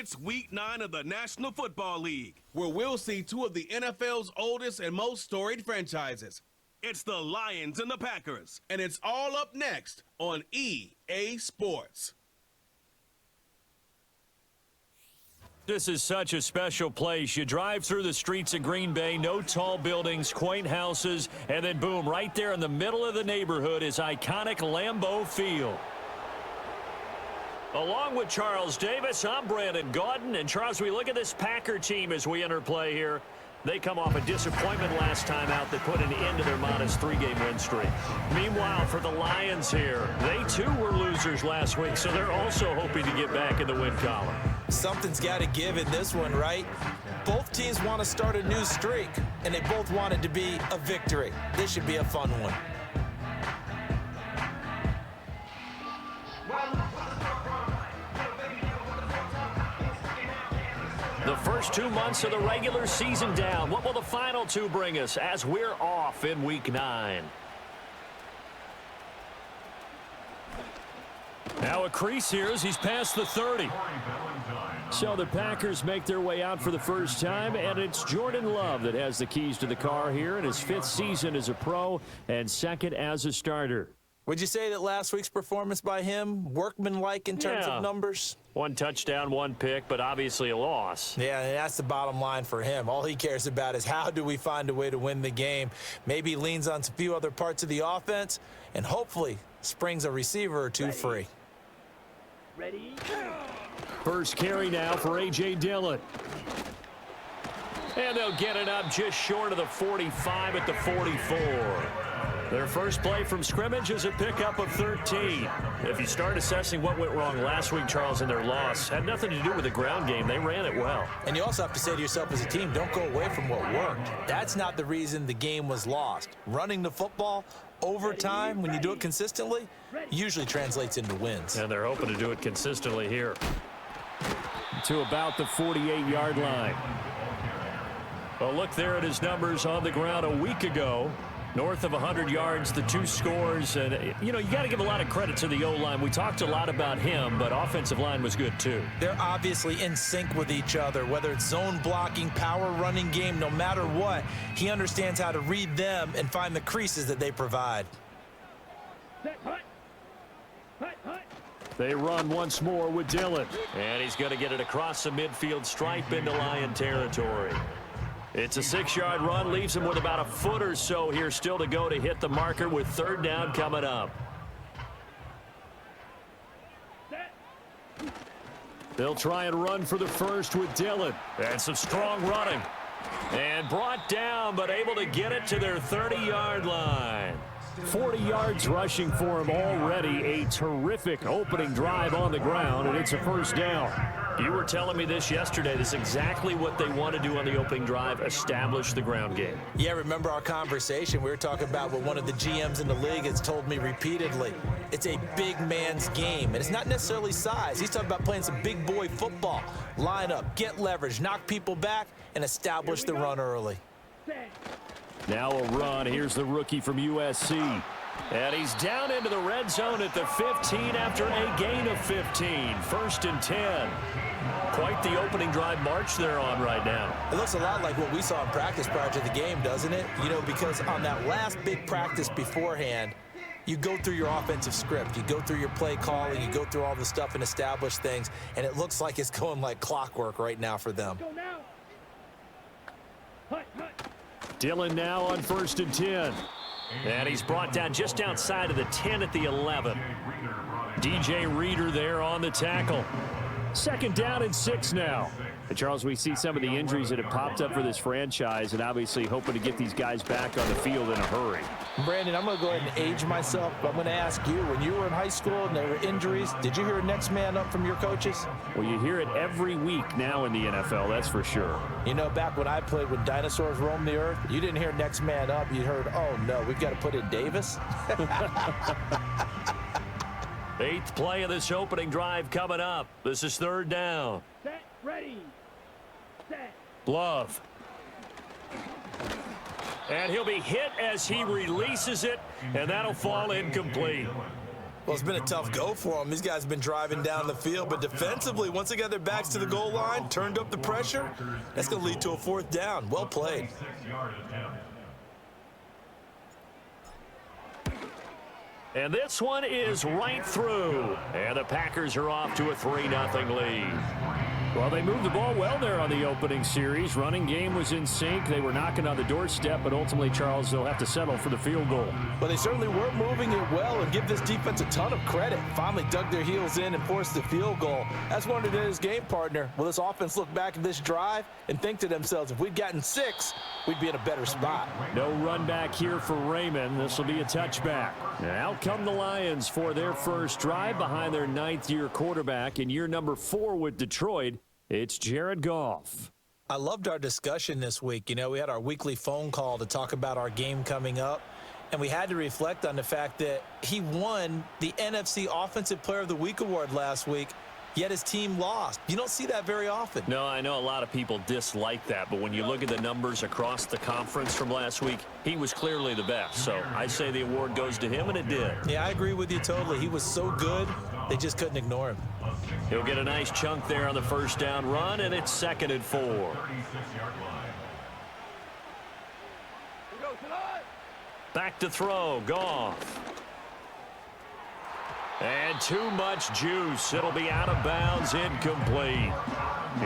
It's Week 9 of the National Football League, where we'll see two of the NFL's oldest and most storied franchises. It's the Lions and the Packers, and it's all up next on EA Sports. This is such a special place. You drive through the streets of Green Bay, no tall buildings, quaint houses, and then boom, right there in the middle of the neighborhood is iconic Lambeau Field. Along with Charles Davis, I'm Brandon Gaudin. And Charles, we look at this Packer team as we enter play here. They come off a disappointment last time out that put an end to their modest 3-game win streak. Meanwhile, for the Lions here, they too were losers last week, so they're also hoping to get back in the win column. Something's got to give in this one, right? Both teams want to start a new streak, and they both want it to be a victory. This should be a fun one. The first 2 months of the regular season down. What will the final two bring us as we're off in Week 9? Now a crease here as he's past the 30. So the Packers make their way out for the first time, and it's Jordan Love that has the keys to the car here in his 5th season as a pro and 2nd as a starter. Would you say that last week's performance by him, workmanlike in terms of numbers? 1 touchdown, 1 pick, but obviously a loss. Yeah, and that's the bottom line for him. All he cares about is how do we find a way to win the game. Maybe leans on a few other parts of the offense, and hopefully springs a receiver or two free. Ready? First carry now for A.J. Dillon. And they'll get it up just short of the 45 at the 44. Their first play from scrimmage is a pickup of 13. If you start assessing what went wrong last week, Charles, in their loss, had nothing to do with the ground game. They ran it well. And you also have to say to yourself as a team, don't go away from what worked. That's not the reason the game was lost. Running the football over time, when you do it consistently, usually translates into wins. And they're hoping to do it consistently here. To about the 48-yard line. Well, look there at his numbers on the ground a week ago. North of 100 yards, the 2 scores. And, you know, you got to give a lot of credit to the O-line. We talked a lot about him, but offensive line was good, too. They're obviously in sync with each other, whether it's zone blocking, power running game, no matter what. He understands how to read them and find the creases that they provide. They run once more with Dillon. And he's going to get it across the midfield stripe into Lion territory. It's a 6-yard run, leaves him with about a foot or so here still to go to hit the marker with 3rd down coming up. They'll try and run for the first with Dillon. And some strong running. And brought down, but able to get it to their 30-yard line. 40 yards rushing for him already. A terrific opening drive on the ground, and it's a 1st down. You were telling me this yesterday. This is exactly what they want to do on the opening drive, establish the ground game. Yeah, remember our conversation? We were talking about what one of the GMs in the league has told me repeatedly. It's a big man's game, and it's not necessarily size. He's talking about playing some big boy football. Line up, get leverage, knock people back, and establish the run early. Now a run. Here's the rookie from USC. And he's down into the red zone at the 15 after a gain of 15. 1st and 10. Quite the opening drive march they're on right now. It looks a lot like what we saw in practice prior to the game, doesn't it? You know, because on that last big practice beforehand, you go through your offensive script. You go through your play calling. You go through all the stuff and establish things. And it looks like it's going like clockwork right now for them. Dillon now on 1st and 10. And he's brought down just outside of the 10 at the 11. DJ Reader there on the tackle. 2nd down and 6 now. And Charles, we see some of the injuries that have popped up for this franchise, and obviously hoping to get these guys back on the field in a hurry. Brandon, I'm going to go ahead and age myself, but I'm going to ask you, when you were in high school and there were injuries, did you hear next man up from your coaches? Well, you hear it every week now in the NFL, that's for sure. You know, back when I played when dinosaurs roamed the earth, you didn't hear next man up. You heard, oh, no, we've got to put in Davis. 8th play of this opening drive coming up. This is 3rd down. Set, ready. Set. Love. And he'll be hit as he releases it, and that'll fall incomplete. Well, it's been a tough go for them. These guys have been driving down the field, but defensively, once they got their backs to the goal line, turned up the pressure, that's going to lead to a 4th down. Well played. And this one is right through. And the Packers are off to a 3-0 lead. Well, they moved the ball well there on the opening series. Running game was in sync. They were knocking on the doorstep, but ultimately, Charles, they'll have to settle for the field goal. Well, they certainly were moving it well, and give this defense a ton of credit. Finally dug their heels in and forced the field goal. That's one of his game partner. Will this offense look back at this drive and think to themselves, if we'd gotten 6, we'd be in a better spot. No run back here for Raymond. This will be a touchback. And out come the Lions for their first drive behind their 9th-year quarterback in year number 4 with Detroit. It's Jared Goff. I loved our discussion this week. You know, we had our weekly phone call to talk about our game coming up, and we had to reflect on the fact that he won the NFC Offensive Player of the Week award last week, yet his team lost. You don't see that very often. No, I know a lot of people dislike that, but when you look at the numbers across the conference from last week, he was clearly the best. So I say the award goes to him, and it did. Yeah, I agree with you totally. He was so good, they just couldn't ignore him. He'll get a nice chunk there on the first down run, and it's 2nd and 4. Back to throw, Goff. And too much juice. It'll be out of bounds, incomplete.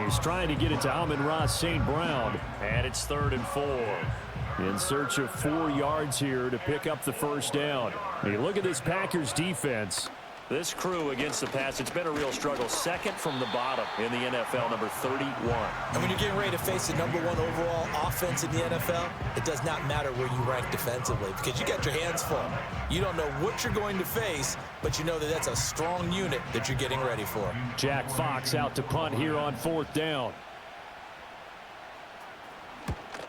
He's trying to get it to Amon-Ra St. Brown, and it's 3rd and 4. In search of 4 yards here to pick up the first down. You look at this Packers defense. This crew against the pass, it's been a real struggle. 2nd from the bottom in the NFL, number 31. And when you're getting ready to face the number 1 overall offense in the NFL, it does not matter where you rank defensively because you got your hands full. You don't know what you're going to face, but you know that that's a strong unit that you're getting ready for. Jack Fox out to punt here on 4th down.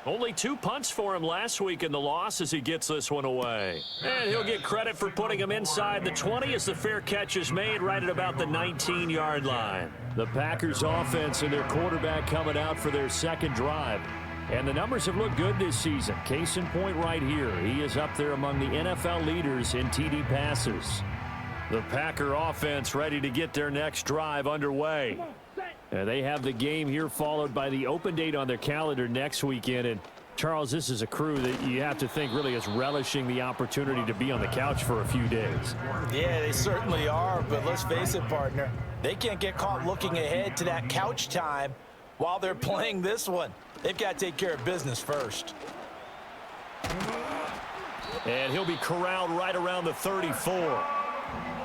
Only 2 punts for him last week in the loss as he gets this one away. And he'll get credit for putting him inside the 20 as the fair catch is made right at about the 19-yard line. The Packers offense and their quarterback coming out for their 2nd drive. And the numbers have looked good this season. Case in point right here. He is up there among the NFL leaders in TD passes. The Packer offense ready to get their next drive underway. They have the game here followed by the open date on their calendar next weekend. And Charles, this is a crew that you have to think really is relishing the opportunity to be on the couch for a few days. Yeah, they certainly are. But let's face it, partner, they can't get caught looking ahead to that couch time while they're playing this one. They've got to take care of business first. And he'll be corralled right around the 34.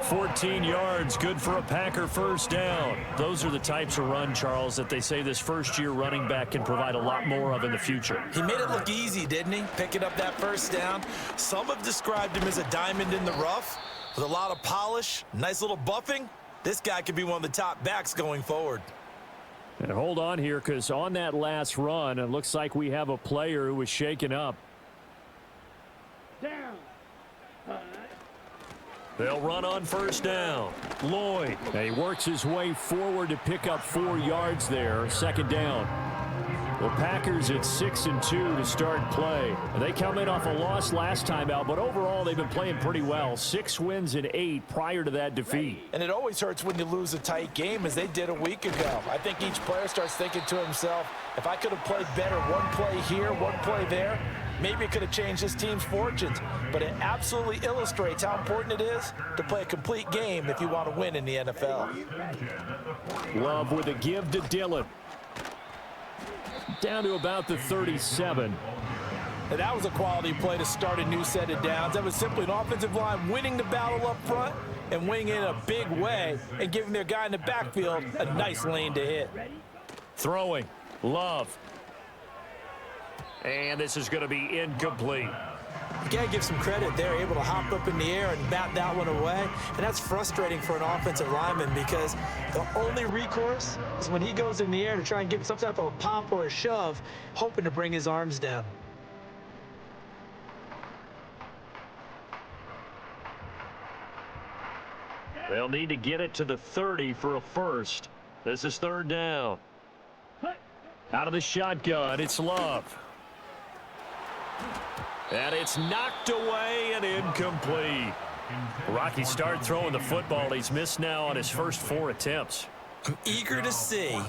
14 yards, good for a Packer first down. Those are the types of run, Charles, that they say this first-year running back can provide a lot more of in the future. He made it look easy, didn't he? Picking up that first down. Some have described him as a diamond in the rough with a lot of polish, nice little buffing. This guy could be one of the top backs going forward. And hold on here, because on that last run, it looks like we have a player who was shaken up. Down. They'll run on first down. Lloyd. And he works his way forward to pick up 4 yards there. 2nd down. The Packers at 6-2 to start play. They come in off a loss last time out, but overall they've been playing pretty well. 6 wins in 8 prior to that defeat. And it always hurts when you lose a tight game, as they did a week ago. I think each player starts thinking to himself, if I could have played better one play here, one play there, maybe it could have changed this team's fortunes. But it absolutely illustrates how important it is to play a complete game if you want to win in the NFL. Love with a give to Dillon. Down to about the 37. And that was a quality play to start a new set of downs. That was simply an offensive line winning the battle up front and winning it in a big way and giving their guy in the backfield a nice lane to hit. Throwing. Love. And this is going to be incomplete. You got to give some credit. They're able to hop up in the air and bat that one away. And that's frustrating for an offensive lineman because the only recourse is when he goes in the air to try and give some type of a pop or a shove, hoping to bring his arms down. They'll need to get it to the 30 for a first. This is 3rd down. Out of the shotgun, it's Love. And it's knocked away and incomplete. Rocky start throwing the football. He's missed now on his first 4 attempts. I'm eager to see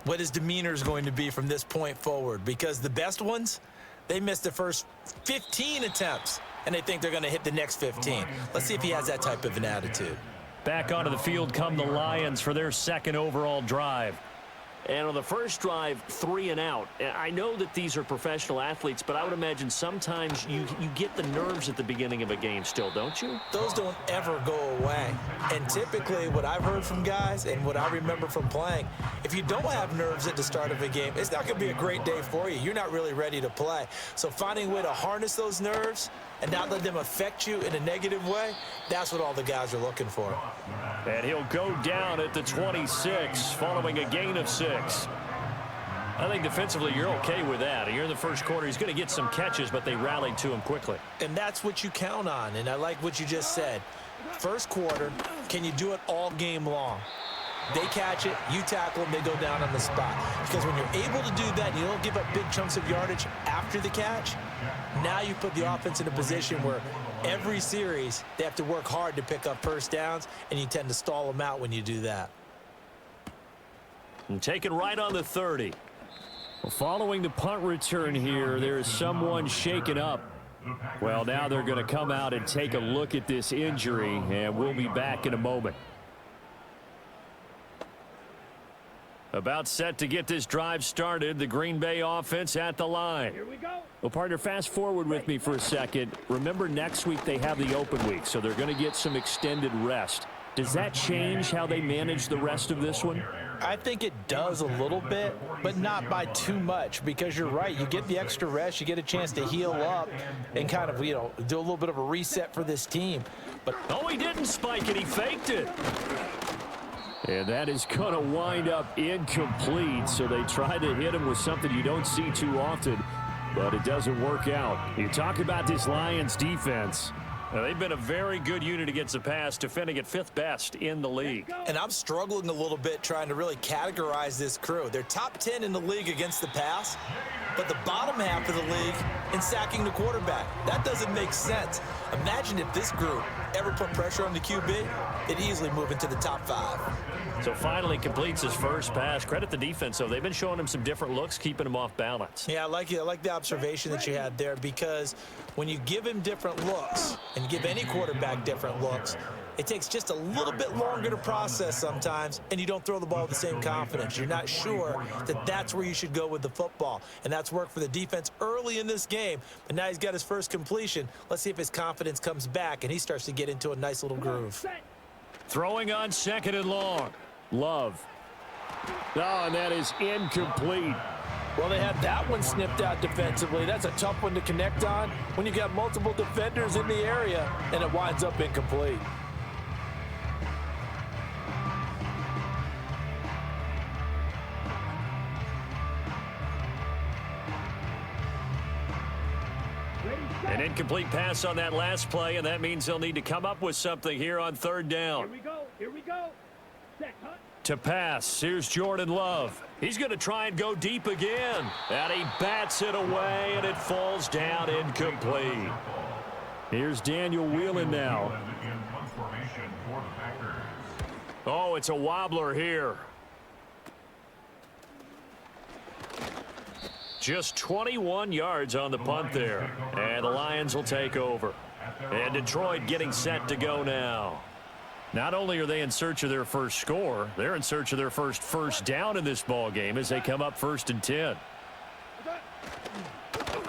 what his demeanor is going to be from this point forward, because the best ones, they missed the first 15 attempts, and they think they're going to hit the next 15. Let's see if he has that type of an attitude. Back onto the field come the Lions for their second overall drive. And on the first drive, 3 and out. I know that these are professional athletes, but I would imagine sometimes you get the nerves at the beginning of a game still, don't you? Those don't ever go away. And typically what I've heard from guys and what I remember from playing, if you don't have nerves at the start of a game, it's not going to be a great day for you. You're not really ready to play. So finding a way to harness those nerves and not let them affect you in a negative way, that's what all the guys are looking for. And he'll go down at the 26 following a gain of 6. I think defensively you're okay with that. You're in the first quarter. He's going to get some catches, but they rallied to him quickly. And that's what you count on, and I like what you just said. First quarter, can you do it all game long? They catch it, you tackle them, they go down on the spot. Because when you're able to do that and you don't give up big chunks of yardage after the catch, now you put the offense in a position where every series they have to work hard to pick up first downs, and you tend to stall them out when you do that. And taken right on the 30. Well, following the punt return here, there is someone shaken up. Well, now they're going to come out and take a look at this injury, and we'll be back in a moment. About set to get this drive started, the Green Bay offense at the line. Here we go. Well, partner, fast forward with me for a second. Remember, next week they have the open week, so they're going to get some extended rest. Does that change how they manage the rest of this one? I think it does a little bit, but not by too much, because you're right. You get the extra rest, you get a chance to heal up and kind of, do a little bit of a reset for this team. But oh, he didn't spike it. He faked it. And that is going to wind up incomplete, so they try to hit him with something you don't see too often, but it doesn't work out. You talk about this Lions defense. They've been a very good unit against the pass, defending at 5th best in the league. And I'm struggling a little bit trying to really categorize this crew. They're top 10 in the league against the pass, but the bottom half of the league in sacking the quarterback. That doesn't make sense. Imagine if this group ever put pressure on the QB, it'd easily move into the top 5. So finally completes his first pass. Credit the defense, though. They've been showing him some different looks, keeping him off balance. Yeah, I like the observation that you had there, because when you give him different looks and give any quarterback different looks, it takes just a little bit longer to process sometimes, and you don't throw the ball with the same confidence. You're not sure that that's where you should go with the football, and that's worked for the defense early in this game, but now he's got his first completion. Let's see if his confidence comes back and he starts to get into a nice little groove. Throwing on 2nd and long. Love. Oh, and that is incomplete. Well, they had that one snipped out defensively. That's a tough one to connect on when you got multiple defenders in the area, and it winds up incomplete. An incomplete pass on that last play, and that means they'll need to come up with something here on 3rd down. Here we go. Here we go. Set, hunt. To pass, here's Jordan Love. He's going to try and go deep again. And he bats it away, and it falls down incomplete. Here's Daniel Whelan now. Oh, it's a wobbler here. Just 21 yards on the punt there. And the Lions will take over. And Detroit getting set to go now. Not only are they in search of their first score, they're in search of their first down in this ball game as they come up 1st and 10.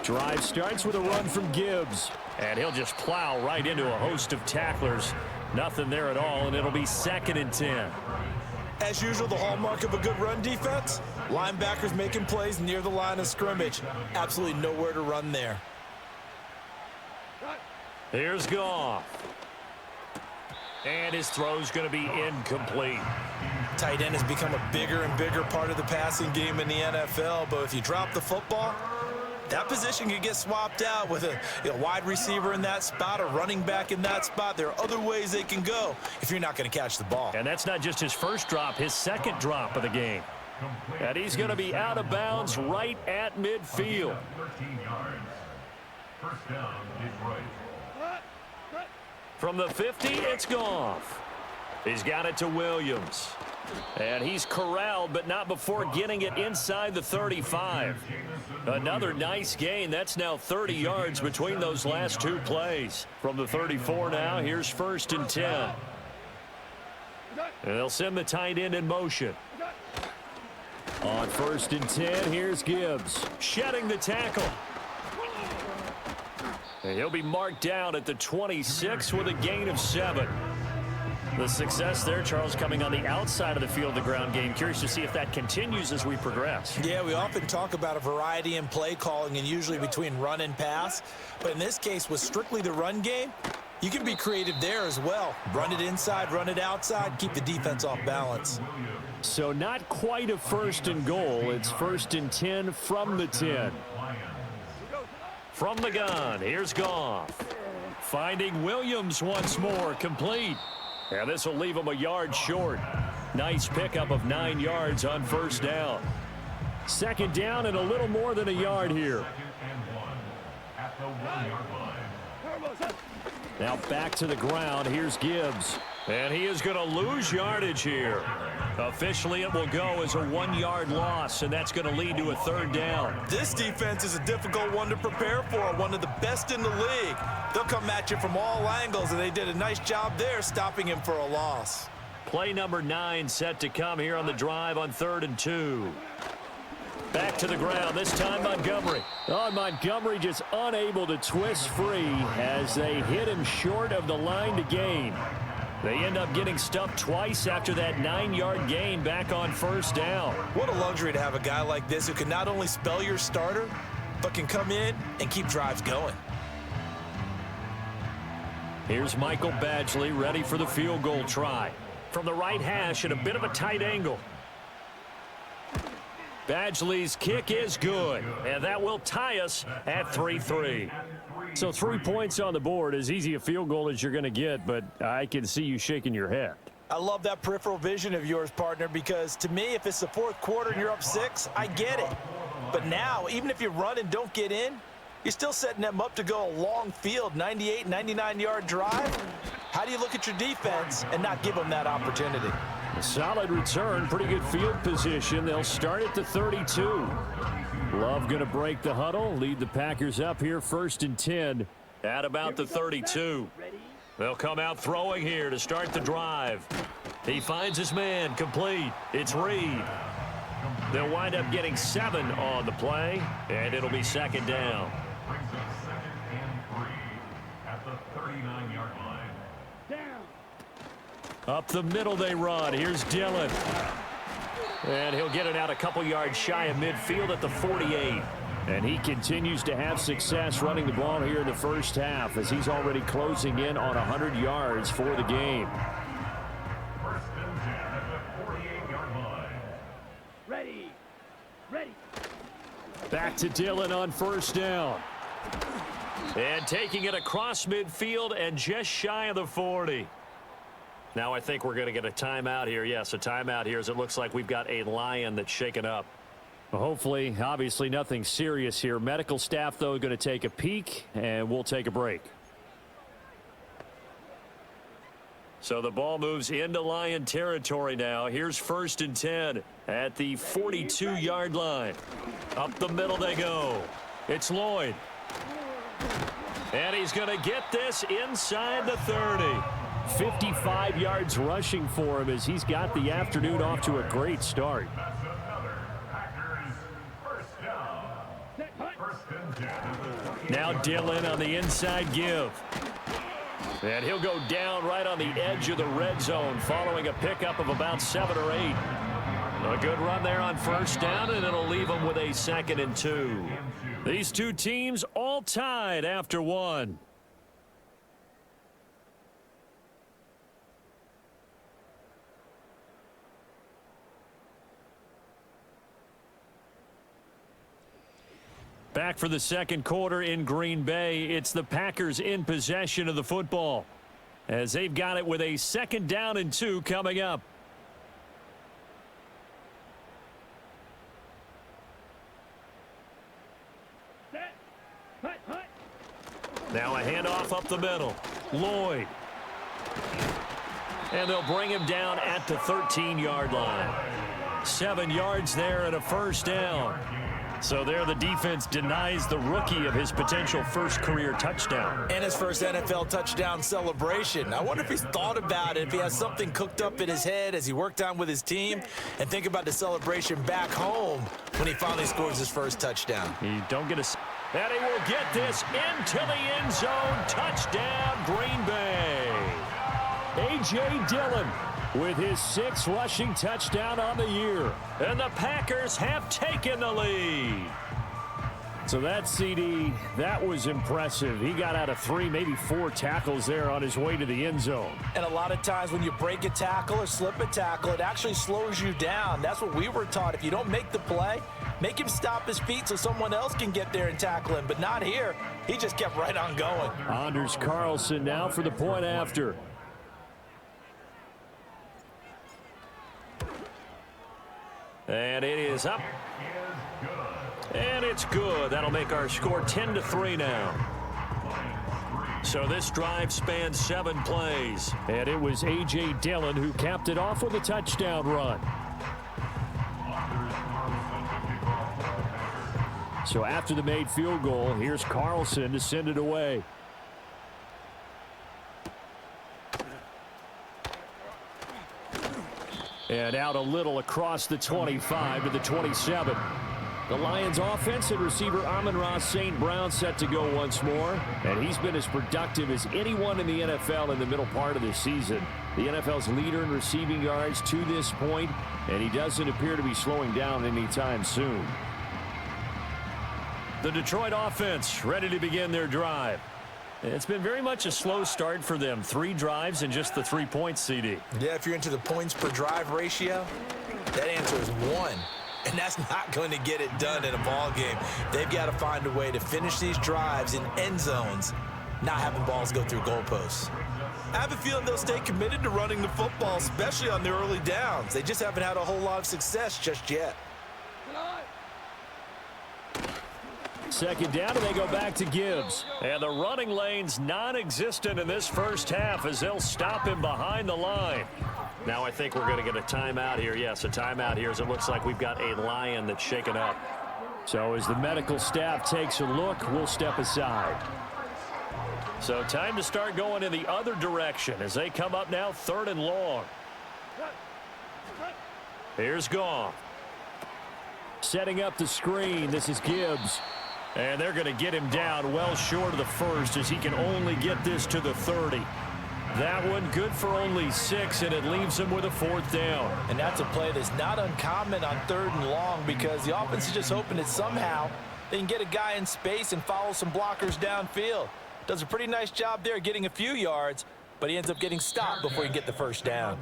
Drive starts with a run from Gibbs. And he'll just plow right into a host of tacklers. Nothing there at all, and it'll be 2nd and 10. As usual, the hallmark of a good run defense, linebackers making plays near the line of scrimmage. Absolutely nowhere to run there. Here's Goff. And his throw's going to be incomplete. Tight end has become a bigger and bigger part of the passing game in the NFL, but if you drop the football, that position can get swapped out with a wide receiver in that spot, a running back in that spot. There are other ways they can go if you're not going to catch the ball. And that's not just his first drop, his 2nd drop of the game. And he's going to be out of bounds right at midfield. 13 yards. First down, Detroit. From the 50, it's Goff. He's got it to Williams. And he's corralled, but not before getting it inside the 35. Another nice gain. That's now 30 yards between those last two plays. From the 34 now, here's 1st and 10. And they'll send the tight end in motion. On 1st and 10, here's Gibbs. Shedding the tackle. And he'll be marked down at the 26 with a gain of 7. The success there, Charles, coming on the outside of the field, the ground game. Curious to see if that continues as we progress. Yeah, we often talk about a variety in play calling and usually between run and pass. But in this case, with strictly the run game, you can be creative there as well. Run it inside, run it outside, keep the defense off balance. So not quite a 1st and goal. It's 1st and 10 from the 10. From the gun, here's Goff. Finding Williams once more, complete. And this will leave him a yard short. Nice pickup of 9 yards on 1st down. 2nd down and a little more than a yard here. Now back to the ground. Here's Gibbs. And he is going to lose yardage here. Officially, it will go as a 1-yard loss, and that's going to lead to a 3rd down. This defense is a difficult one to prepare for, one of the best in the league. They'll come at you from all angles, and they did a nice job there stopping him for a loss. Play number 9 set to come here on the drive on 3rd and 2. Back to the ground, this time Montgomery. Oh, Montgomery just unable to twist free as they hit him short of the line to gain. They end up getting stuffed twice after that 9-yard gain back on 1st down. What a luxury to have a guy like this who can not only spell your starter, but can come in and keep drives going. Here's Michael Badgley ready for the field goal try. From the right hash at a bit of a tight angle. Badgley's kick is good, and that will tie us at 3-3. So 3 points on the board, as easy a field goal as you're going to get, but I can see you shaking your head. I love that peripheral vision of yours, partner, because to me, if it's the 4th quarter and you're up 6, I get it. But now, even if you run and don't get in, you're still setting them up to go a long field, 98, 99-yard drive. How do you look at your defense and not give them that opportunity? A solid return, pretty good field position. They'll start at the 32. Love going to break the huddle, lead the Packers up here 1st and 10 at about the 32. They'll come out throwing here to start the drive. He finds his man, complete. It's Reed. They'll wind up getting 7 on the play, and it'll be 2nd down. Up the middle they run. Here's Dillon. And he'll get it out a couple yards shy of midfield at the 48. And he continues to have success running the ball here in the 1st half as he's already closing in on 100 yards for the game. Ready. Back to Dillon on 1st down. And taking it across midfield and just shy of the 40. Now I think we're going to get a timeout here. Yes, a timeout here as it looks like we've got a Lion that's shaken up. Well, hopefully, obviously nothing serious here. Medical staff, though, going to take a peek, and we'll take a break. So the ball moves into Lion territory now. Here's 1st and 10 at the 42-yard line. Up the middle they go. It's Lloyd. And he's going to get this inside the 30. 55 yards rushing for him as he's got the afternoon off to a great start. Now Dillon on the inside give. And he'll go down right on the edge of the red zone following a pickup of about 7 or 8. A good run there on 1st down, and it'll leave them with a 2nd and 2. These two teams all tied after 1. Back for the 2nd quarter in Green Bay. It's the Packers in possession of the football as they've got it with a 2nd down and 2 coming up. Set. Hut. Now a handoff up the middle. Lloyd And they'll bring him down at the 13-yard line. 7 yards there and a first down. So there the defense denies the rookie of his potential first career touchdown. And his first NFL touchdown celebration. I wonder if he's thought about it, if he has something cooked up in his head as he worked on with his team, and think about the celebration back home when he finally scores his first touchdown. You don't get a... And he will get this into the end zone. Touchdown, Green Bay. A.J. Dillon with his 6th rushing touchdown on the year. And the Packers have taken the lead. So that CD, that was impressive. He got out of 3, maybe 4 tackles there on his way to the end zone. And a lot of times when you break a tackle or slip a tackle, it actually slows you down. That's what we were taught. If you don't make the play, make him stop his feet so someone else can get there and tackle him. But not here. He just kept right on going. Anders Carlson now for the point after. And it is up. And it's good. That'll make our score 10-3 now. So this drive spans 7 plays. And it was A.J. Dillon who capped it off with a touchdown run. So after the made field goal, here's Carlson to send it away. And out a little across the 25 to the 27. The Lions offense and receiver Amon-Ra St. Brown set to go once more. And he's been as productive as anyone in the NFL in the middle part of the season. The NFL's leader in receiving yards to this point, and he doesn't appear to be slowing down anytime soon. The Detroit offense ready to begin their drive. It's been very much a slow start for them. 3 drives and just the 3 points, CD. Yeah, if you're into the points per drive ratio, that answer is 1. And that's not going to get it done in a ball game. They've got to find a way to finish these drives in end zones, not having balls go through goalposts. I have a feeling they'll stay committed to running the football, especially on the early downs. They just haven't had a whole lot of success just yet. Second down, and they go back to Gibbs. And the running lane's non-existent in this first half as they'll stop him behind the line. Now I think we're going to get a timeout here. Yes, a timeout here as it looks like we've got a Lion that's shaken up. So as the medical staff takes a look, we'll step aside. So time to start going in the other direction as they come up now 3rd and long. Here's Goff. Setting up the screen. This is Gibbs. And they're going to get him down well short of the first as he can only get this to the 30. That one good for only 6, and it leaves him with a 4th down. And that's a play that's not uncommon on 3rd and long because the offense is just hoping that somehow they can get a guy in space and follow some blockers downfield. Does a pretty nice job there getting a few yards, but he ends up getting stopped before he can get the first down.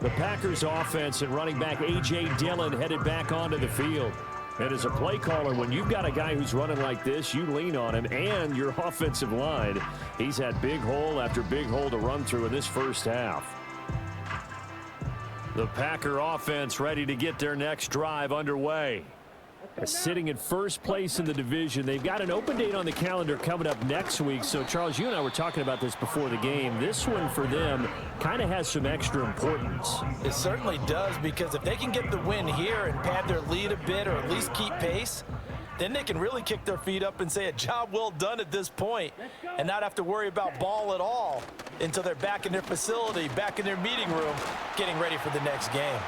The Packers offense and running back A.J. Dillon headed back onto the field. And as a play caller, when you've got a guy who's running like this, you lean on him and your offensive line. He's had big hole after big hole to run through in this first half. The Packer offense ready to get their next drive underway. Sitting in first place in the division. They've got an open date on the calendar coming up next week. So, Charles, you and I were talking about this before the game. This one for them kind of has some extra importance. It certainly does, because if they can get the win here and pad their lead a bit or at least keep pace, then they can really kick their feet up and say a job well done at this point and not have to worry about ball at all until they're back in their facility, back in their meeting room, getting ready for the next game.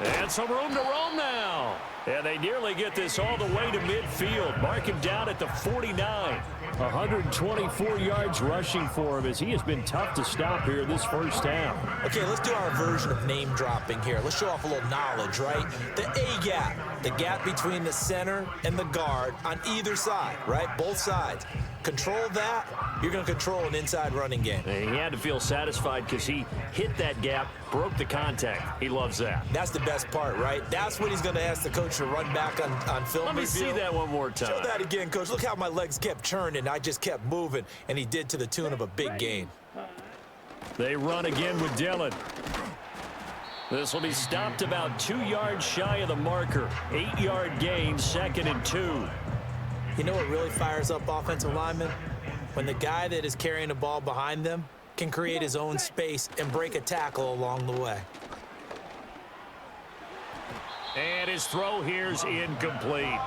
And some room to roam now. And they nearly get this all the way to midfield. Mark him down at the 49. 124 yards rushing for him as he has been tough to stop here this first half. Okay, let's do our version of name dropping here. Let's show off a little knowledge, right? The A-gap, the gap between the center and the guard on either side, right? Both sides. Control that, you're going to control an inside running game. And he had to feel satisfied because he hit that gap, broke the contact. He loves that. That's the best part, right? That's when he's going to ask the coach to run back on film. Let me see that one more time. Show that again, coach. Look how my legs kept churning. I just kept moving, and he did to the tune of a big gain. They run again with Dillon. This will be stopped about 2 yards shy of the marker. 8-yard gain, 2nd and 2. You know what really fires up offensive linemen? When the guy that is carrying the ball behind them can create his own space and break a tackle along the way. And his throw here's incomplete.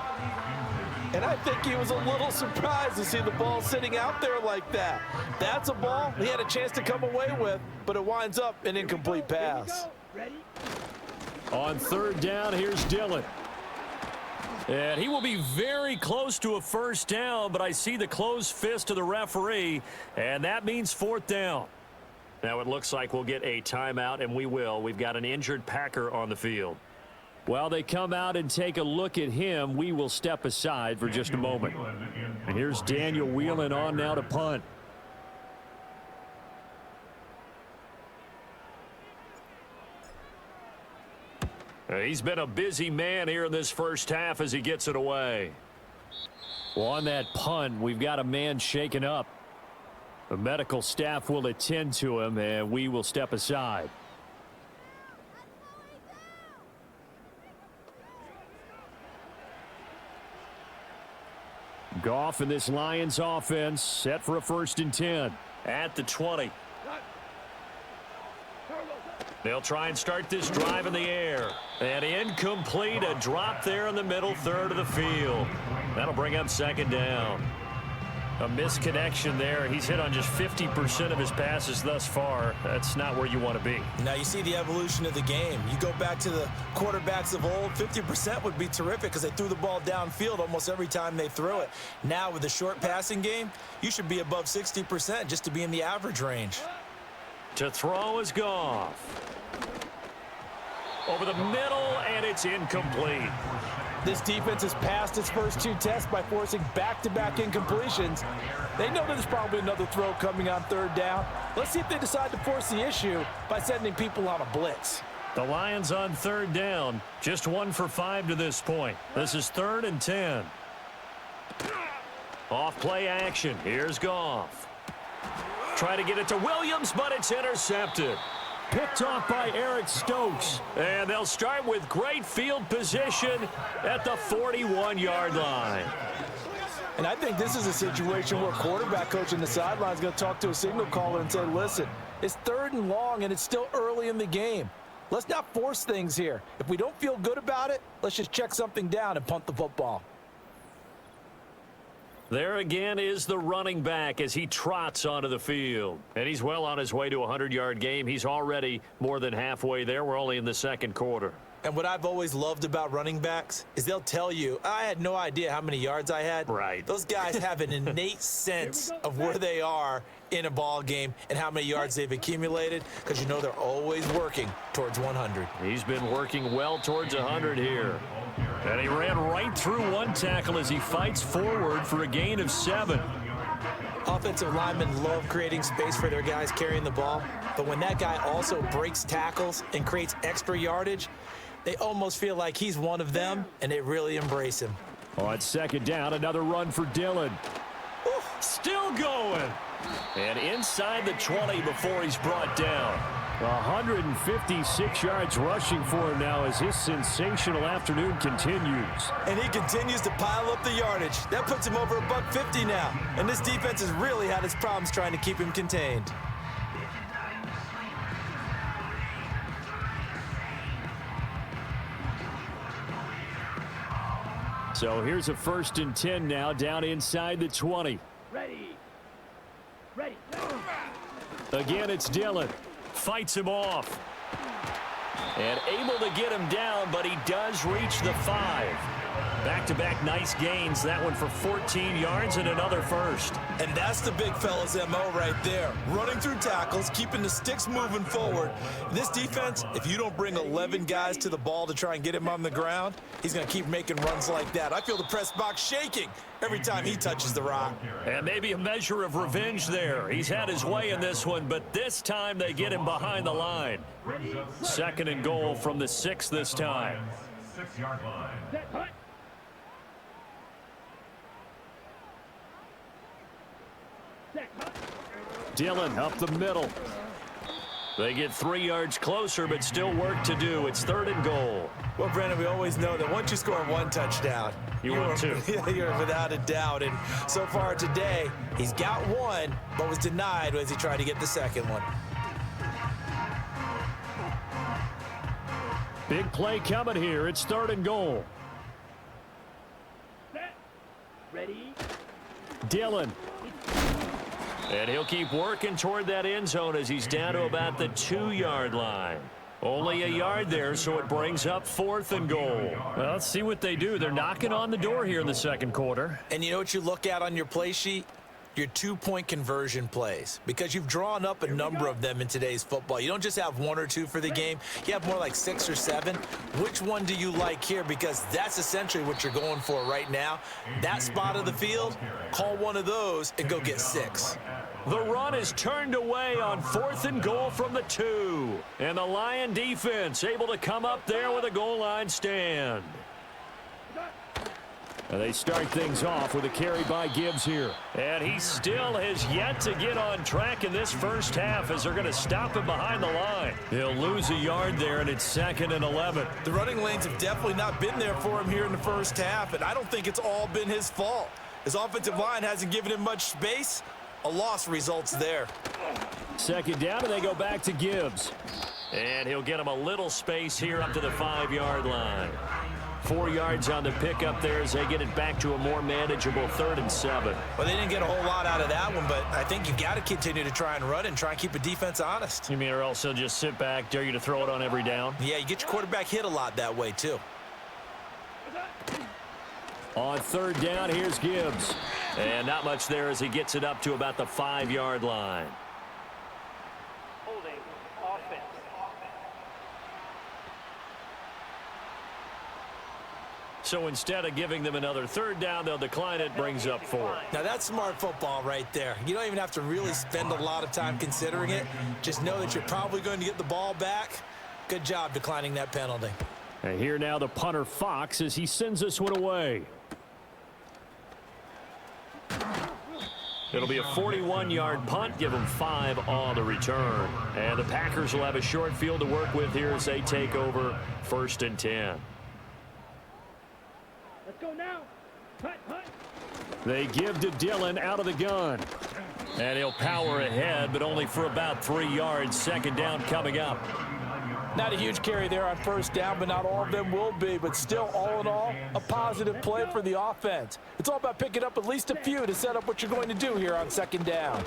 And I think he was a little surprised to see the ball sitting out there like that. That's a ball he had a chance to come away with, but it winds up an incomplete pass. On third down, here's Dillon. And he will be very close to a first down, but I see the closed fist of the referee, and that means fourth down. Now it looks like we'll get a timeout, and we will. We've got an injured Packer on the field. While they come out and take a look at him, we will step aside for just a moment. And here's Daniel Whelan on now to punt. He's been a busy man here in this first half as he gets it away. Well, on that punt, we've got a man shaken up. The medical staff will attend to him, and we will step aside. Goff and this Lions offense set for a 1st and 10 at the 20. They'll try and start this drive in the air. And incomplete, a drop there in the middle third of the field. That'll bring up 2nd down. A misconnection there. He's hit on just 50% of his passes thus far. That's not where you want to be. Now you see the evolution of the game. You go back to the quarterbacks of old, 50% would be terrific because they threw the ball downfield almost every time they threw it. Now with the short passing game, you should be above 60% just to be in the average range. To throw is Goff. Over the middle, and it's incomplete. This defense has passed its first 2 tests by forcing back-to-back incompletions. They know there's probably another throw coming on 3rd down. Let's see if they decide to force the issue by sending people on a blitz. The Lions on 3rd down, just 1 for 5 to this point. This is 3rd and 10. Off play action. Here's Goff. Try to get it to Williams, but it's intercepted. Picked off by Eric Stokes. And they'll start with great field position at the 41-yard line. And I think this is a situation where quarterback coach in the sideline is going to talk to a signal caller and say, listen, it's 3rd and long and it's still early in the game. Let's not force things here. If we don't feel good about it, let's just check something down and punt the football. There again is the running back as he trots onto the field. And he's well on his way to a 100-yard game. He's already more than halfway there. We're only in the 2nd quarter. And what I've always loved about running backs is they'll tell you, I had no idea how many yards I had. Right. Those guys have an innate sense of where they are in a ball game and how many yards they've accumulated because you know they're always working towards 100. He's been working well towards 100 here. And he ran right through one tackle as he fights forward for a gain of 7. Offensive linemen love creating space for their guys carrying the ball, but when that guy also breaks tackles and creates extra yardage, they almost feel like he's one of them, and they really embrace him. On 2nd down, another run for Dillon. Still going. And inside the 20 before he's brought down. 156 yards rushing for him now as his sensational afternoon continues. And he continues to pile up the yardage. That puts him over $150 now. And this defense has really had its problems trying to keep him contained. So here's a 1st and 10 now down inside the 20. Ready. Ready. Again, it's Dillon. Fights him off. And able to get him down, but he does reach the 5. Back-to-back nice gains. That one for 14 yards and another first. And that's the big fella's MO right there. Running through tackles, keeping the sticks moving forward. This defense, if you don't bring 11 guys to the ball to try and get him on the ground, he's going to keep making runs like that. I feel the press box shaking every time he touches the rock. And maybe a measure of revenge there. He's had his way in this one, but this time they get him behind the line. 2nd and goal from the 6 this time. 6-yard line. Set, hut. Dillon up the middle. They get 3 yards closer, but still work to do. It's 3rd and goal. Well, Brandon, we always know that once you score 1 touchdown, you're 2. You're without a doubt. And so far today, he's got 1, but was denied as he tried to get the second one. Big play coming here. It's 3rd and goal. Set. Ready. Dillon. And he'll keep working toward that end zone as he's down to about the 2-yard line. Only a yard there, so it brings up 4th and goal. Well, let's see what they do. They're knocking on the door here in the second quarter. And you know what you look at on your play sheet? Your 2-point conversion plays, because you've drawn up a number of them in today's football. You don't just have 1 or 2 for the game. You have more like 6 or 7. Which one do you like here? Because that's essentially what you're going for right now. That spot of the field, call one of those and go get 6. The run is turned away on 4th and goal from the 2. And the Lion defense able to come up there with a goal line stand. And they start things off with a carry by Gibbs here. And he still has yet to get on track in this first half as they're going to stop him behind the line. He'll lose a yard there, and it's 2nd and 11. The running lanes have definitely not been there for him here in the first half, and I don't think it's all been his fault. His offensive line hasn't given him much space. A loss results there. 2nd down, and they go back to Gibbs. And he'll get him a little space here up to the 5-yard line. 4 yards on the pickup there as they get it back to a more manageable 3rd and 7. Well, they didn't get a whole lot out of that one, but I think you've got to continue to try and run and try and keep a defense honest. You mean or else they'll just sit back, dare you to throw it on every down? Yeah, you get your quarterback hit a lot that way, too. On 3rd down, here's Gibbs. And not much there as he gets it up to about the 5-yard line. Holding. Offense. So instead of giving them another 3rd down, they'll decline it, brings up 4. Now, that's smart football right there. You don't even have to really spend a lot of time considering it. Just know that you're probably going to get the ball back. Good job declining that penalty. And here now the punter Fox as he sends this one away. It'll be a 41-yard punt, give them 5 on the return. And the Packers will have a short field to work with here as they take over 1st and 10. Let's go now. Hut. They give to Dillon out of the gun. And he'll power ahead, but only for about 3 yards. 2nd down coming up. Not a huge carry there on 1st down, but not all of them will be. But still, all in all, a positive play for the offense. It's all about picking up at least a few to set up what you're going to do here on 2nd down.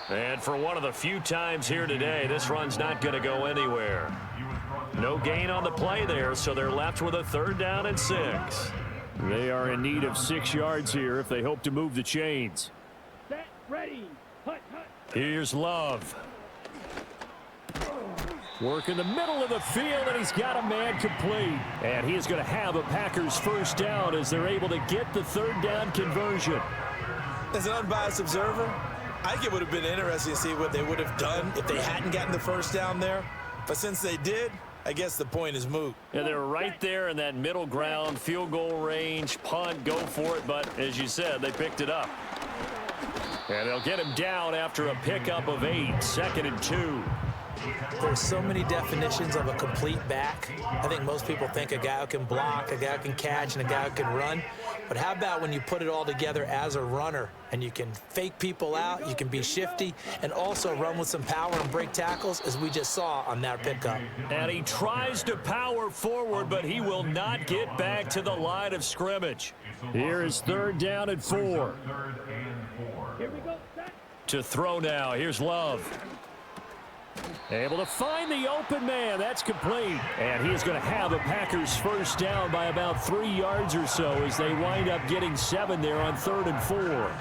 And for one of the few times here today, this run's not going to go anywhere. No gain on the play there, so they're left with a 3rd down and 6. They are in need of 6 yards here if they hope to move the chains. Set. Ready. Hut. Here's Love. Work in the middle of the field, and he's got a man complete. And he is going to have a Packers 1st down as they're able to get the 3rd down conversion. As an unbiased observer, I think it would have been interesting to see what they would have done if they hadn't gotten the 1st down there. But since they did, I guess the point is moot. Yeah, they're right there in that middle ground, field goal range, punt, go for it. But as you said, they picked it up. And they'll get him down after a pickup of 8, 2nd and 2. There's so many definitions of a complete back. I think most people think a guy who can block, a guy who can catch, and a guy who can run. But how about when you put it all together as a runner and you can fake people out, you can be shifty, and also run with some power and break tackles, as we just saw on that pickup. And he tries to power forward, but he will not get back to the line of scrimmage. Here is 3rd down and 4. Here we go. Set. To throw now. Here's Love. Able to find the open man. That's complete. And he is going to have a Packers 1st down by about 3 yards or so as they wind up getting 7 there on 3rd and 4.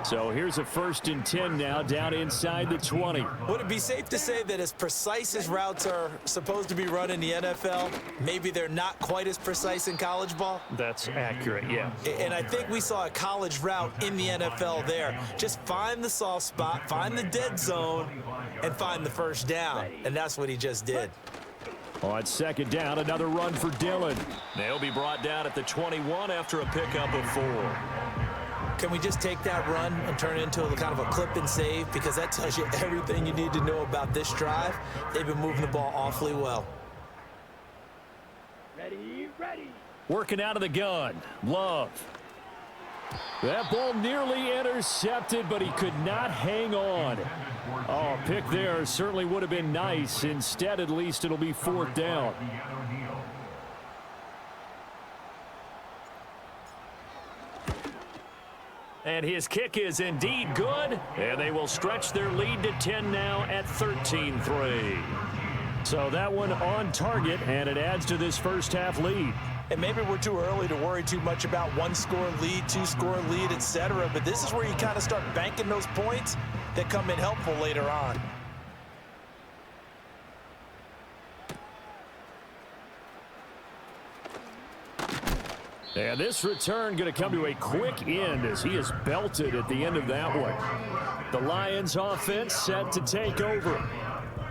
So here's a 1st and 10 now down inside the 20. Would it be safe to say that as precise as routes are supposed to be run in the NFL, maybe they're not quite as precise in college ball? That's accurate, yeah. And I think we saw a college route in the NFL there. Just find the soft spot, find the dead zone, and find the 1st down. And that's what he just did. On 2nd down, another run for Dillon. They'll be brought down at the 21 after a pickup of 4. Can we just take that run and turn it into a kind of a clip and save? Because that tells you everything you need to know about this drive. They've been moving the ball awfully well. Ready, ready. Working out of the gun. Love. That ball nearly intercepted, but he could not hang on. Oh, pick there certainly would have been nice. Instead, at least it'll be 4th down. And his kick is indeed good, and they will stretch their lead to 10 now at 13-3. So that one on target, and it adds to this first half lead. And maybe we're too early to worry too much about 1-score lead, 2-score lead, etc. But this is where you kind of start banking those points that come in helpful later on. And this return going to come to a quick end as he is belted at the end of that one. The Lions offense set to take over.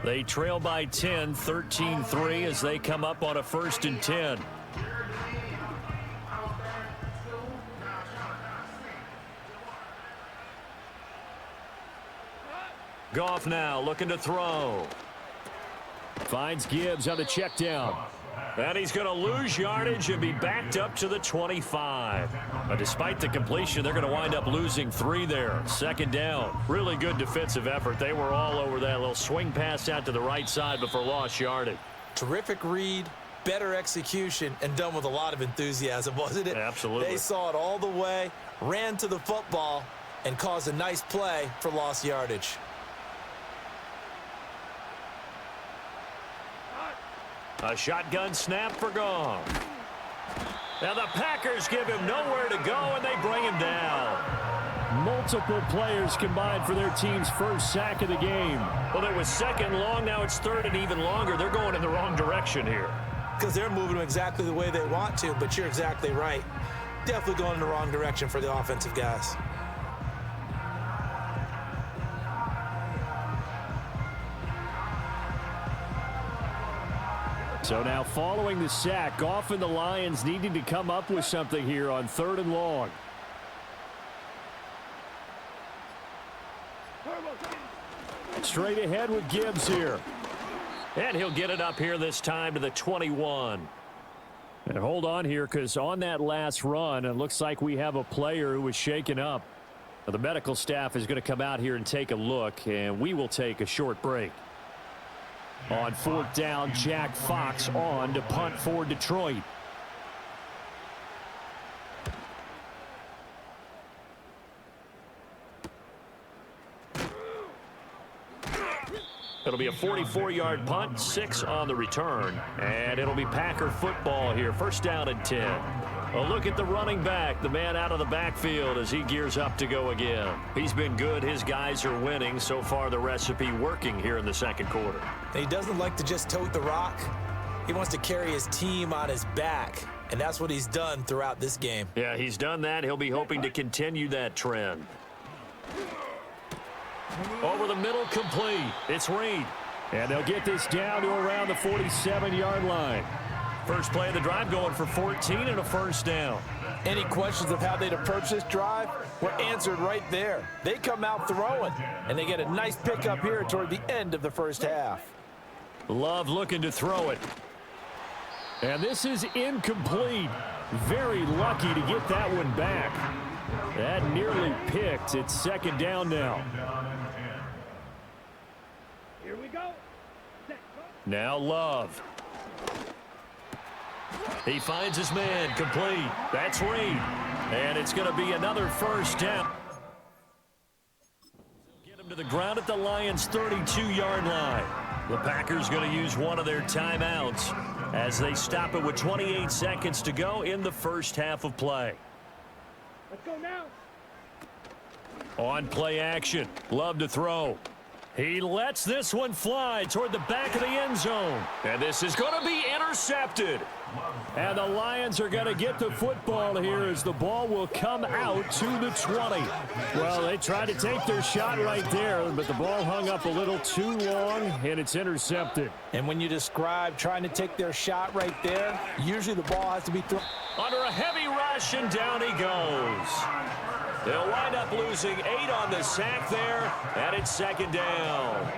They trail by 10, 13-3 as they come up on a 1st and 10. Goff now looking to throw. Finds Gibbs on the check down. And he's going to lose yardage and be backed up to the 25. But despite the completion, they're going to wind up losing 3 there. 2nd down. Really good defensive effort. They were all over that little swing pass out to the right side before lost yardage. Terrific read, better execution, and done with a lot of enthusiasm, wasn't it? Absolutely. They saw it all the way, ran to the football, and caused a nice play for lost yardage. A shotgun snap for Goff. Now the Packers give him nowhere to go, and they bring him down. Multiple players combined for their team's first sack of the game. Well, it was 2nd long. Now it's 3rd and even longer. They're going in the wrong direction here. Because they're moving them exactly the way they want to, but you're exactly right. Definitely going in the wrong direction for the offensive guys. So now following the sack, Goff and the Lions needing to come up with something here on 3rd and long. Straight ahead with Gibbs here. And he'll get it up here this time to the 21. And hold on here, because on that last run, it looks like we have a player who was shaken up. Now, the medical staff is going to come out here and take a look, and we will take a short break. On 4th down, Jack Fox on to punt for Detroit. It'll be a 44-yard punt, 6 on the return, and it'll be Packer football here. 1st down and 10. A look at the running back, the man out of the backfield as he gears up to go again. He's been good. His guys are winning. So far, the recipe working here in the 2nd quarter. He doesn't like to just tote the rock. He wants to carry his team on his back, and that's what he's done throughout this game. Yeah, he's done that. He'll be hoping to continue that trend. Over the middle, complete. It's Reed. And they'll get this down to around the 47-yard line. First play of the drive going for 14 and a 1st down. Any questions of how they'd approach this drive were answered right there. They come out throwing, and they get a nice pickup here toward the end of the 1st half. Love looking to throw it. And this is incomplete. Very lucky to get that one back. That nearly picked. It's 2nd down now. Here we go. Set, go. Now Love. He finds his man, complete. That's Reed. And it's going to be another 1st down. Get him to the ground at the Lions' 32-yard line. The Packers going to use one of their timeouts as they stop it with 28 seconds to go in the 1st half of play. Let's go now. On play action, Love to throw. He lets this one fly toward the back of the end zone. And this is going to be intercepted. And the Lions are going to get the football here as the ball will come out to the 20. Well, they tried to take their shot right there, but the ball hung up a little too long, and it's intercepted. And when you describe trying to take their shot right there, usually the ball has to be thrown. Under a heavy rush, and down he goes. They'll wind up losing 8 on the sack there, and it's second down.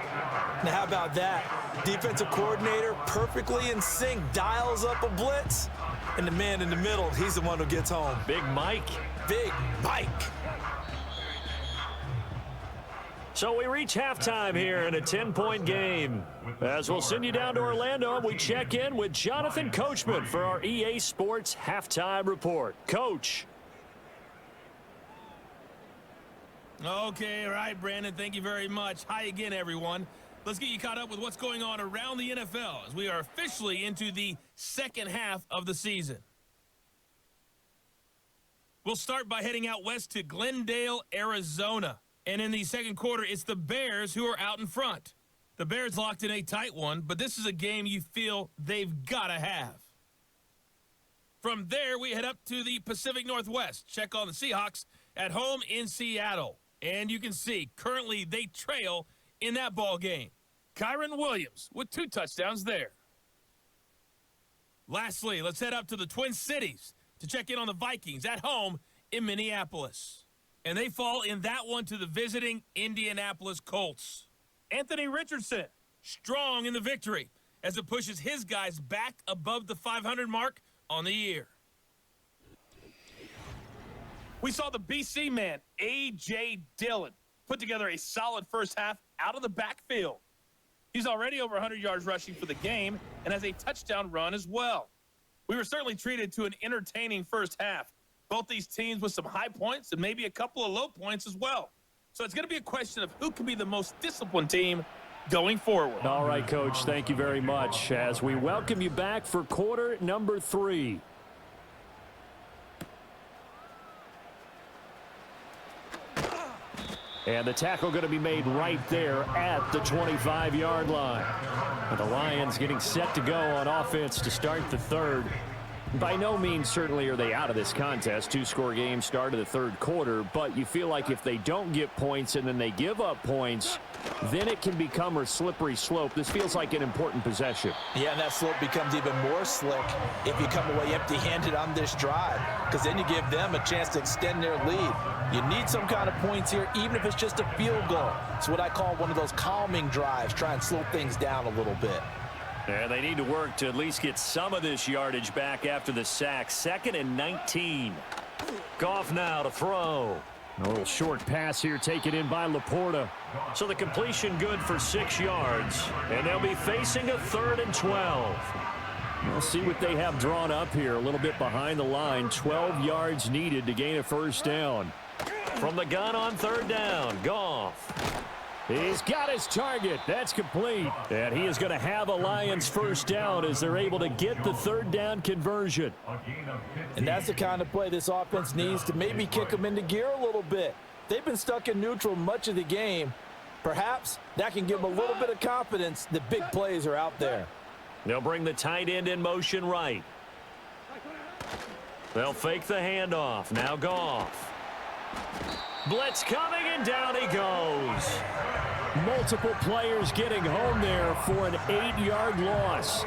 Now, how about that? Defensive coordinator perfectly in sync, dials up a blitz, and the man in the middle, he's the one who gets home. Big Mike. Big Mike. So we reach halftime here in a 10-point game. As we'll send you down to Orlando, we check in with Jonathan Coachman for our EA Sports Halftime Report. Coach. Okay, all right, Brandon, thank you very much. Hi again, everyone. Let's get you caught up with what's going on around the NFL as we are officially into the second half of the season. We'll start by heading out west to Glendale, Arizona. And in the second quarter, it's the Bears who are out in front. The Bears locked in a tight one, but this is a game you feel they've got to have. From there, we head up to the Pacific Northwest. Check on the Seahawks at home in Seattle. And you can see, currently they trail in that ball game. Kyron Williams with 2 touchdowns there. Lastly, let's head up to the Twin Cities to check in on the Vikings at home in Minneapolis. And they fall in that one to the visiting Indianapolis Colts. Anthony Richardson, strong in the victory as it pushes his guys back above the 500 mark on the year. We saw the BC man, A.J. Dillon, put together a solid first half out of the backfield. He's already over 100 yards rushing for the game and has a touchdown run as well. We were certainly treated to an entertaining first half. Both these teams with some high points and maybe a couple of low points as well. So it's going to be a question of who can be the most disciplined team going forward. All right, Coach, thank you very much as we welcome you back for quarter number 3. And the tackle going to be made right there at the 25-yard line. And the Lions getting set to go on offense to start the third. By no means certainly are they out of this contest. 2-score game start of the third quarter, but you feel like if they don't get points and then they give up points, then it can become a slippery slope. This feels like an important possession. Yeah, and that slope becomes even more slick if you come away empty-handed on this drive, because then you give them a chance to extend their lead. You need some kind of points here, even if it's just a field goal. It's what I call one of those calming drives, try and slow things down a little bit. And they need to work to at least get some of this yardage back after the sack. 2nd and 19. Goff now to throw. A little short pass here taken in by Laporta. So the completion good for 6 yards. And they'll be facing a 3rd and 12. We'll see what they have drawn up here. A little bit behind the line. 12 yards needed to gain a first down. From the gun on 3rd down, Goff. He's got his target. That's complete. And he is going to have a Lions first down as they're able to get the 3rd down conversion. And that's the kind of play this offense needs to maybe kick them into gear a little bit. They've been stuck in neutral much of the game. Perhaps that can give them a little bit of confidence that big plays are out there. They'll bring the tight end in motion right. They'll fake the handoff. Now Goff. Blitz coming, and down he goes. Multiple players getting home there for an 8-yard loss.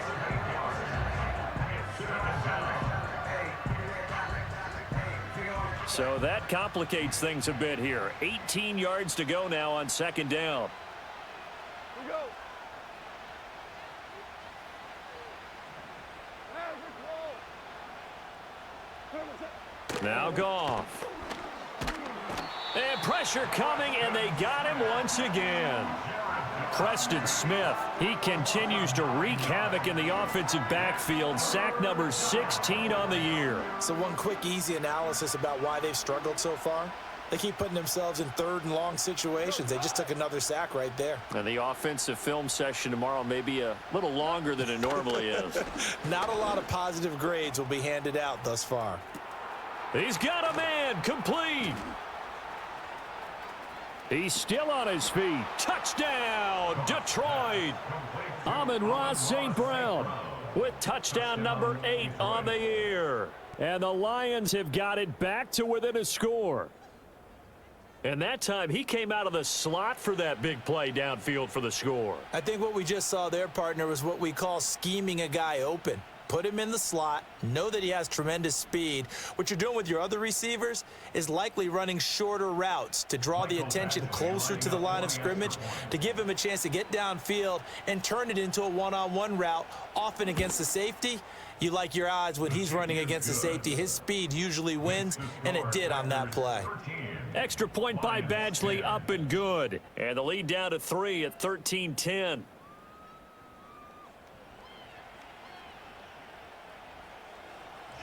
So that complicates things a bit here. 18 yards to go now on 2nd down. Now Goff. And pressure coming, and they got him once again. Preston Smith, he continues to wreak havoc in the offensive backfield. Sack number 16 on the year. So one quick, easy analysis about why they've struggled so far. They keep putting themselves in 3rd and long situations. They just took another sack right there. And the offensive film session tomorrow may be a little longer than it normally is. Not a lot of positive grades will be handed out thus far. He's got a man, complete. He's still on his feet. Touchdown, Detroit. Amon-Ra St. Brown with touchdown number 8 on the year. And the Lions have got it back to within a score. And that time he came out of the slot for that big play downfield for the score. I think what we just saw there, partner, was what we call scheming a guy open. put him in the slot, know that he has tremendous speed. What you're doing with your other receivers is likely running shorter routes to draw the attention closer to the line of scrimmage, to give him a chance to get downfield and turn it into a one-on-one route, often against the safety. You like your odds when he's running against the safety. His speed usually wins, and it did on that play. Extra point by Badgley, up and good. And the lead down to 3 at 13-10.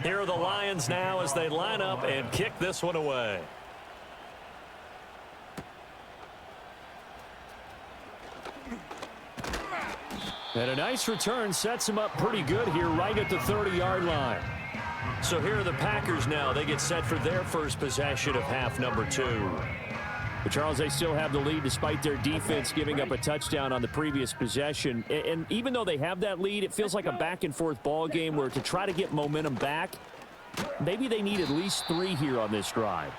Here are the Lions now as they line up and kick this one away. And a nice return sets him up pretty good here right at the 30-yard line. So here are the Packers now. They get set for their first possession of half number 2. But Charles, they still have the lead despite their defense giving up a touchdown on the previous possession. And even though they have that lead, it feels like a back-and-forth ball game where to try to get momentum back, maybe they need at least 3 here on this drive.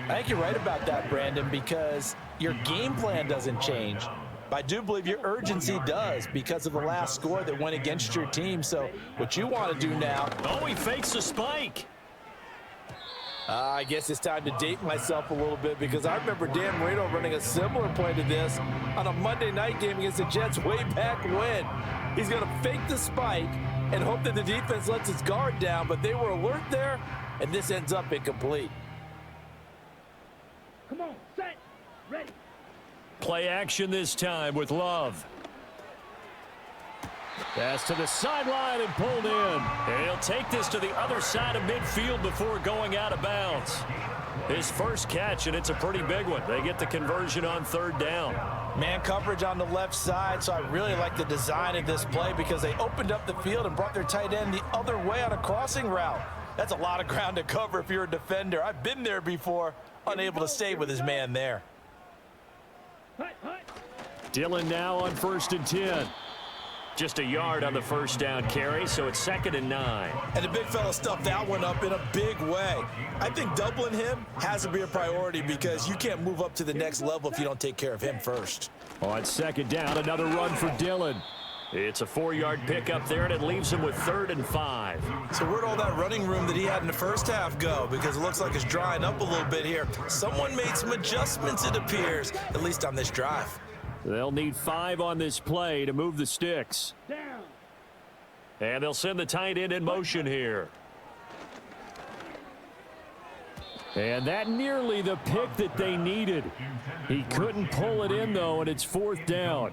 I think you're right about that, Brandon, because your game plan doesn't change. I do believe your urgency does because of the last score that went against your team. So what you want to do now... Oh, he fakes a spike. I guess it's time to date myself a little bit because I remember Dan Marino running a similar play to this on a Monday night game against the Jets way back when. He's going to fake the spike and hope that the defense lets its guard down, but they were alert there, and this ends up incomplete. Come on, set, ready. Play action this time with Love. Pass to the sideline and pulled in. And he'll take this to the other side of midfield before going out of bounds. His first catch, and it's a pretty big one. They get the conversion on 3rd down. Man coverage on the left side, so I really like the design of this play because they opened up the field and brought their tight end the other way on a crossing route. That's a lot of ground to cover if you're a defender. I've been there before, unable to stay with his man there. Dillon now on 1st and 10. Just a yard on the first down carry, so it's 2nd and 9. And the big fella stuffed that one up in a big way. I think doubling him has to be a priority because you can't move up to the next level if you don't take care of him first. On 2nd down, another run for Dillon. It's a 4-yard pickup there, and it leaves him with 3rd and 5. So where'd all that running room that he had in the first half go? Because it looks like it's drying up a little bit here. Someone made some adjustments, it appears, at least on this drive. They'll need 5 on this play to move the sticks. Down. And they'll send the tight end in motion here. And that nearly the pick that they needed. He couldn't pull it in, though, and it's 4th down.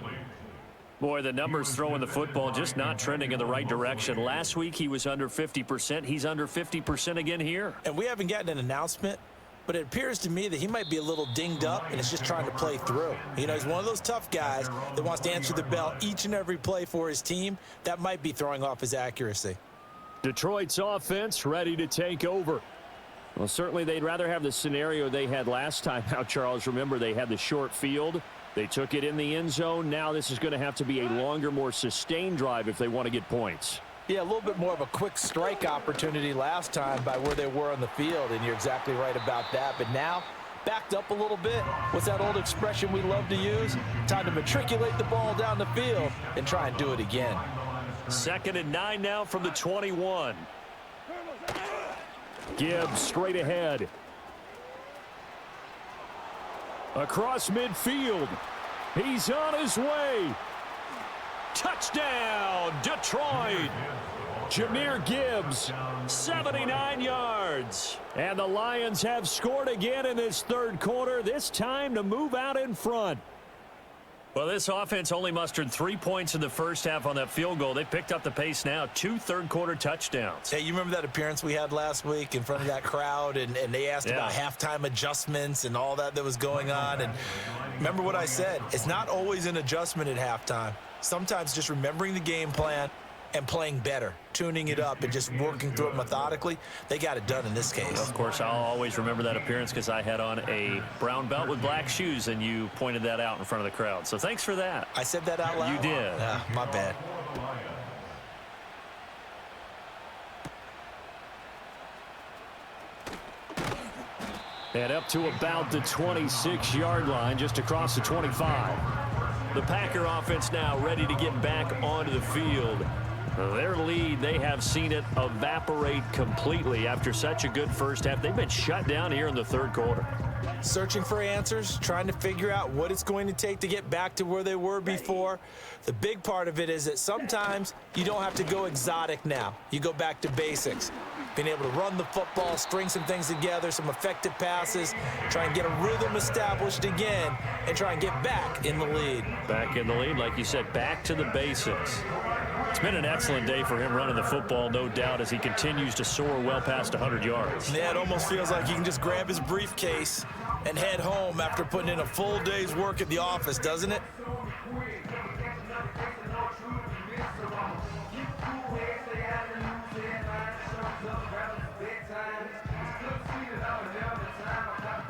Boy, the numbers throwing the football just not trending in the right direction. Last week he was under 50%. He's under 50% again here. And we haven't gotten an announcement, but it appears to me that he might be a little dinged up and is just trying to play through. You know, he's one of those tough guys that wants to answer the bell each and every play for his team. That might be throwing off his accuracy. Detroit's offense ready to take over. Well, certainly they'd rather have the scenario they had last time out, Charles. Remember, they had the short field. They took it in the end zone. Now this is going to have to be a longer, more sustained drive if they want to get points. Yeah, a little bit more of a quick strike opportunity last time by where they were on the field, and you're exactly right about that. But now, backed up a little bit. What's that old expression we love to use? Time to matriculate the ball down the field and try and do it again. 2nd and 9 now from the 21. Gibbs straight ahead. Across midfield. He's on his way. Touchdown, Detroit. Jahmyr Gibbs, 79 yards. And the Lions have scored again in this 3rd quarter, this time to move out in front. Well, this offense only mustered 3 points in the first half on that field goal. They picked up the pace now, 2 third-quarter touchdowns. Hey, you remember that appearance we had last week in front of that crowd, and they asked about halftime adjustments and all that was going on. And remember what I said, it's not always an adjustment at halftime. Sometimes just remembering the game plan and playing better, tuning it up and just working through it methodically. They got it done in this case. Of course, I'll always remember that appearance because I had on a brown belt with black shoes, and you pointed that out in front of the crowd. So thanks for that. I said that out loud? You did. My bad. And up to about the 26-yard line, just across the 25. The Packer offense now ready to get back onto the field. Their lead, they have seen it evaporate completely after such a good first half. They've been shut down here in the third quarter. Searching for answers, trying to figure out what it's going to take to get back to where they were before. The big part of it is that sometimes you don't have to go exotic now. You go back to basics. Being able to run the football, string some things together, some effective passes, try and get a rhythm established again, and try and get back in the lead. Back in the lead, like you said, back to the basics. It's been an excellent day for him running the football, no doubt, as he continues to soar well past 100 yards. Yeah, it almost feels like he can just grab his briefcase and head home after putting in a full day's work at the office, doesn't it?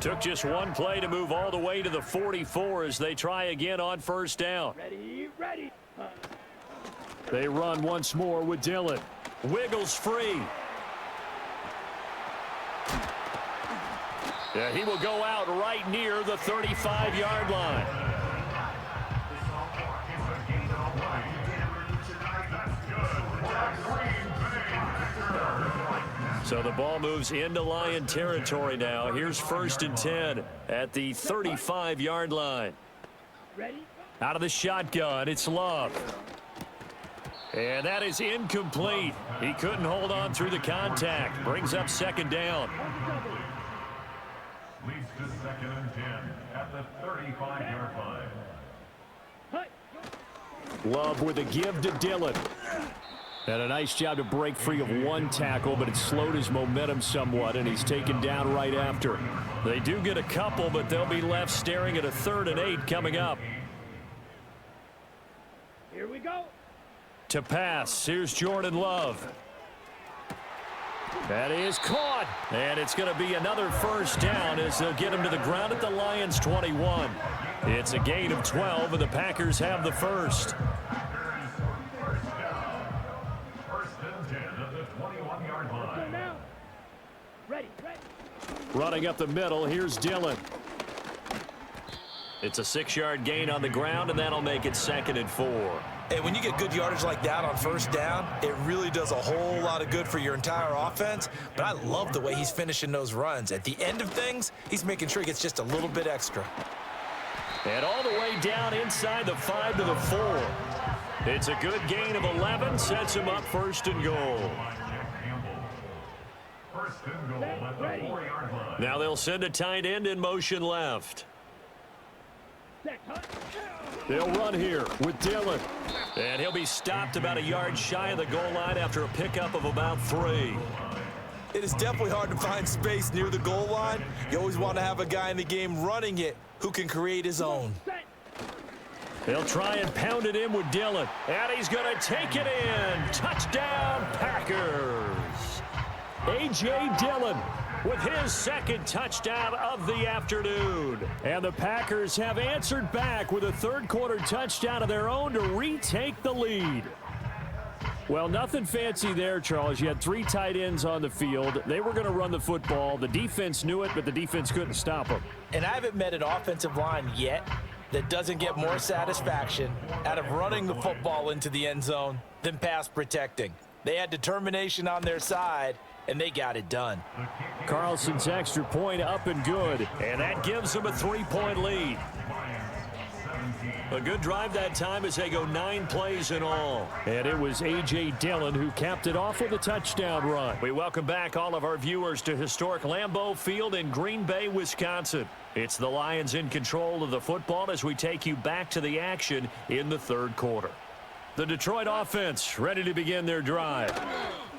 Took just one play to move all the way to the 44 as they try again on first down. Ready. They run once more with Dillon. Wiggles free. Yeah, he will go out right near the 35-yard line. So the ball moves into Lion territory now. Here's 1st and 10 at the 35-yard line. Ready? Out of the shotgun, it's Love. And that is incomplete. He couldn't hold on through the contact. Brings up 2nd down. Leads to 2nd and 10 at the 35-yard line. Love with a give to Dillon. And a nice job to break free of one tackle, but it slowed his momentum somewhat, and he's taken down right after. They do get a couple, but they'll be left staring at a 3rd and 8 coming up. Here we go. To pass, here's Jordan Love. That is caught, and it's going to be another 1st down as they'll get him to the ground at the Lions' 21. It's a gain of 12, and the Packers have the first. Ready. Running up the middle, here's Dillon. It's a 6-yard gain on the ground, and that'll make it 2nd and 4. Hey, when you get good yardage like that on 1st down, it really does a whole lot of good for your entire offense. But I love the way he's finishing those runs. At the end of things, he's making sure he gets just a little bit extra. And all the way down inside the 5 to the 4. It's a good gain of 11, sets him up 1st and goal. Now they'll send a tight end in motion left. They'll run here with Dillon. And he'll be stopped about a yard shy of the goal line after a pickup of about 3. It is definitely hard to find space near the goal line. You always want to have a guy in the game running it who can create his own. They'll try and pound it in with Dillon. And he's going to take it in. Touchdown, Packers. A.J. Dillon with his 2nd touchdown of the afternoon. And the Packers have answered back with a 3rd quarter touchdown of their own to retake the lead. Well, nothing fancy there, Charles. You had 3 tight ends on the field. They were going to run the football. The defense knew it, but the defense couldn't stop them. And I haven't met an offensive line yet that doesn't get more satisfaction out of running the football into the end zone than pass protecting. They had determination on their side, and they got it done. Carlson's extra point up and good, and that gives them a 3-point lead. A good drive that time as they go 9 plays in all. And it was A.J. Dillon who capped it off with a touchdown run. We welcome back all of our viewers to historic Lambeau Field in Green Bay, Wisconsin. It's the Lions in control of the football as we take you back to the action in the 3rd quarter. The Detroit offense ready to begin their drive.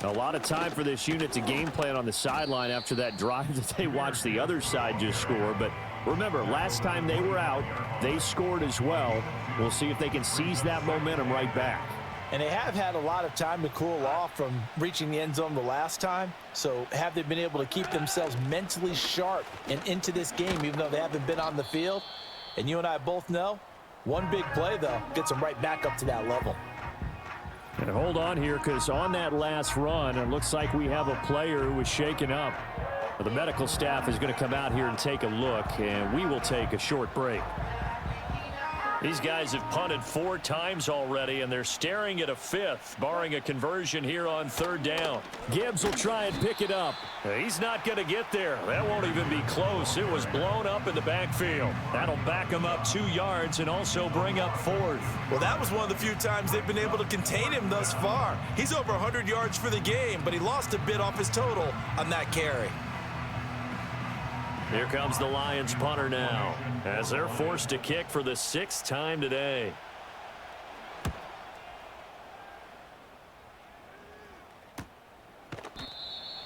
A lot of time for this unit to game plan on the sideline after that drive that they watched the other side just score. But remember, last time they were out, they scored as well. We'll see if they can seize that momentum right back. And they have had a lot of time to cool off from reaching the end zone the last time. So have they been able to keep themselves mentally sharp and into this game, even though they haven't been on the field? And you and I both know, one big play, though, gets them right back up to that level. And hold on here, because on that last run, it looks like we have a player who was shaken up. The medical staff is going to come out here and take a look, and we will take a short break. These guys have punted 4 times already, and they're staring at a 5th, barring a conversion here on 3rd down. Gibbs will try and pick it up. He's not going to get there. That won't even be close. It was blown up in the backfield. That'll back him up 2 yards and also bring up 4th. Well, that was one of the few times they've been able to contain him thus far. He's over 100 yards for the game, but he lost a bit off his total on that carry. Here comes the Lions punter now, as they're forced to kick for the 6th time today.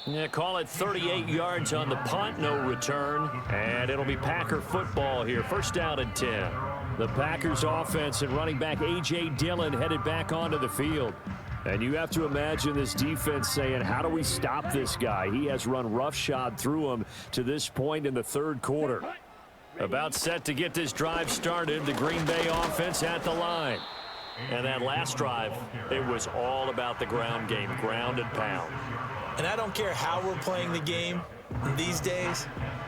Yeah, call it 38 yards on the punt, no return, and it'll be Packer football here. 1st down and 10. The Packers offense and running back A.J. Dillon headed back onto the field. And you have to imagine this defense saying, how do we stop this guy? He has run roughshod through him to this point in the 3rd quarter. About set to get this drive started, the Green Bay offense at the line. And that last drive, it was all about the ground game, ground and pound. And I don't care how we're playing the game these days,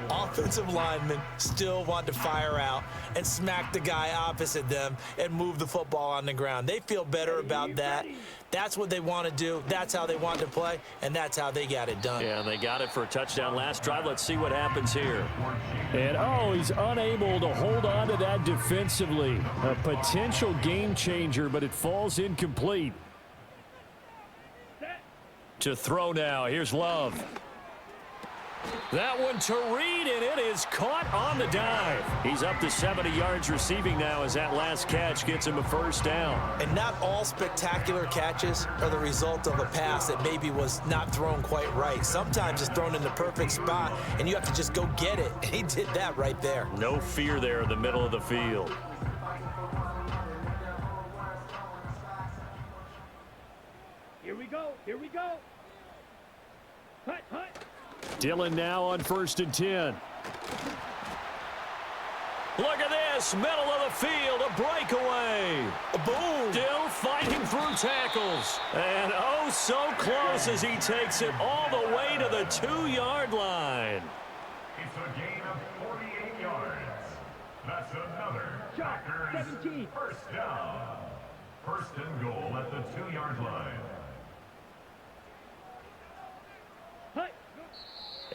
offensive linemen still want to fire out and smack the guy opposite them and move the football on the ground. They feel better about that. That's what they want to do. That's how they want to play, and that's how they got it done. Yeah, and they got it for a touchdown last drive. Let's see what happens here. And, he's unable to hold on to that defensively. A potential game changer, but it falls incomplete. To throw now. Here's Love. That one to Reed, and it is caught on the dive. He's up to 70 yards receiving now as that last catch gets him a 1st down. And not all spectacular catches are the result of a pass that maybe was not thrown quite right. Sometimes it's thrown in the perfect spot, and you have to just go get it. And he did that right there. No fear there in the middle of the field. Here we go. Here we go. Hut, hut. Dillon now on 1st and 10. Look at this, middle of the field, a breakaway. Boom. Still fighting through tackles. And oh, so close as he takes it all the way to the 2-yard line. It's a gain of 48 yards. That's another Packers 17. 1st down. 1st and goal at the 2-yard line. Hut.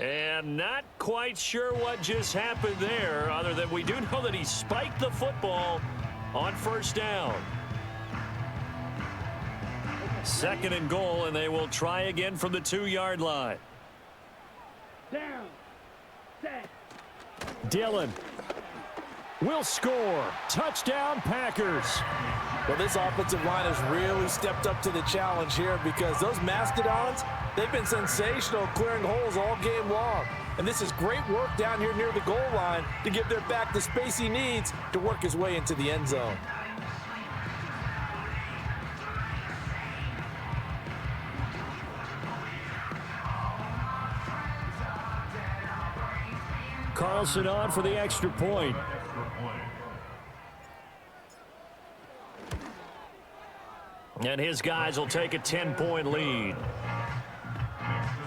And not quite sure what just happened there, other than we do know that he spiked the football on 1st down. 2nd and goal, and they will try again from the 2-yard line. Down. Set. Dillon will score. Touchdown, Packers. Well, this offensive line has really stepped up to the challenge here because those Mastodons, they've been sensational clearing holes all game long. And this is great work down here near the goal line to give their back the space he needs to work his way into the end zone. Carlson on for the extra point. And his guys will take a 10-point lead.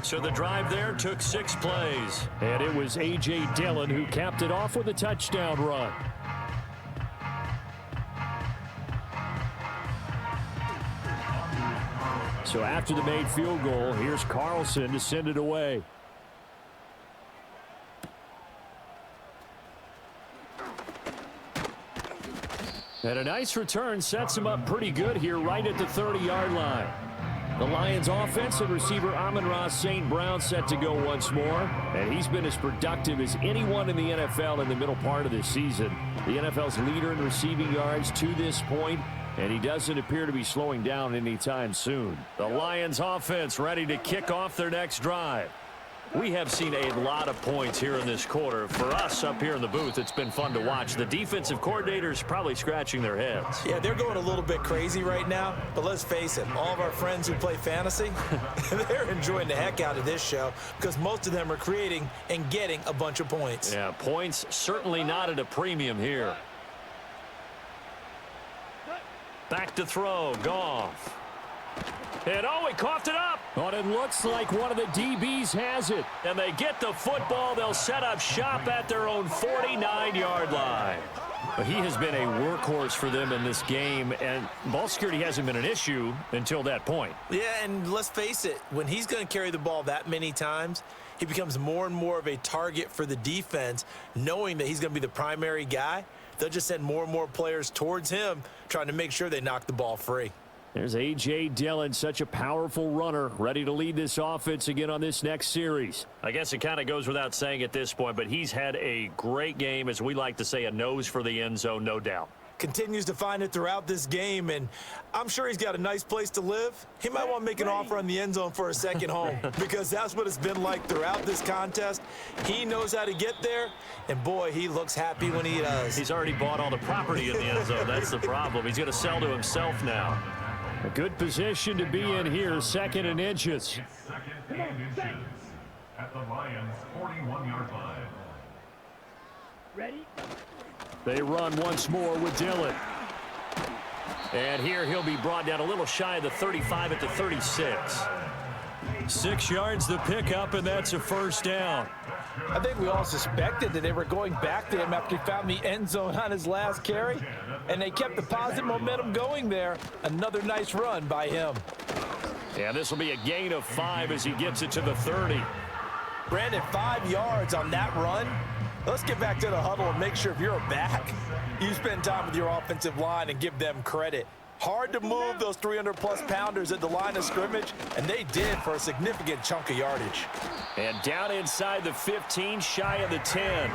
So the drive there took 6 plays. And it was A.J. Dillon who capped it off with a touchdown run. So after the made field goal, here's Carlson to send it away. And a nice return sets him up pretty good here right at the 30-yard line. The Lions offense and receiver Amon-Ra St. Brown set to go once more. And he's been as productive as anyone in the NFL in the middle part of this season. The NFL's leader in receiving yards to this point, and he doesn't appear to be slowing down anytime soon. The Lions offense ready to kick off their next drive. We have seen a lot of points here in this quarter. For us up here in the booth, it's been fun to watch. The defensive coordinators probably scratching their heads. Yeah, they're going a little bit crazy right now, but let's face it, all of our friends who play fantasy, they're enjoying the heck out of this show because most of them are creating and getting a bunch of points. Yeah, points certainly not at a premium here. Back to throw, Goff. And he coughed it up. Oh, it looks like one of the DBs has it. And they get the football. They'll set up shop at their own 49-yard line. But he has been a workhorse for them in this game, and ball security hasn't been an issue until that point. Yeah, and let's face it, when he's going to carry the ball that many times, he becomes more and more of a target for the defense, knowing that he's going to be the primary guy. They'll just send more and more players towards him, trying to make sure they knock the ball free. There's A.J. Dillon, such a powerful runner, ready to lead this offense again on this next series. I guess it kind of goes without saying at this point, but he's had a great game, as we like to say, a nose for the end zone, no doubt. Continues to find it throughout this game, and I'm sure he's got a nice place to live. He might want to make an offer on the end zone for a second home, because that's what it's been like throughout this contest. He knows how to get there, and boy, he looks happy when he does. He's already bought all the property in the end zone. That's the problem. He's going to sell to himself now. A good position to be in here, second and inches. It's second and inches at the Lions' 41-yard line. Ready? They run once more with Dillon. And here he'll be brought down a little shy of the 35 at the 36. 6 yards the pickup, and that's a first down. I think we all suspected that they were going back to him after he found the end zone on his last carry, and they kept the positive momentum going there. Another nice run by him. Yeah, this will be a gain of 5 as he gets it to the 30. Brandon, 5 yards on that run. Let's get back to the huddle and make sure if you're a back, you spend time with your offensive line and give them credit. Hard to move those 300-plus pounders at the line of scrimmage, and they did for a significant chunk of yardage. And down inside the 15, shy of the 10.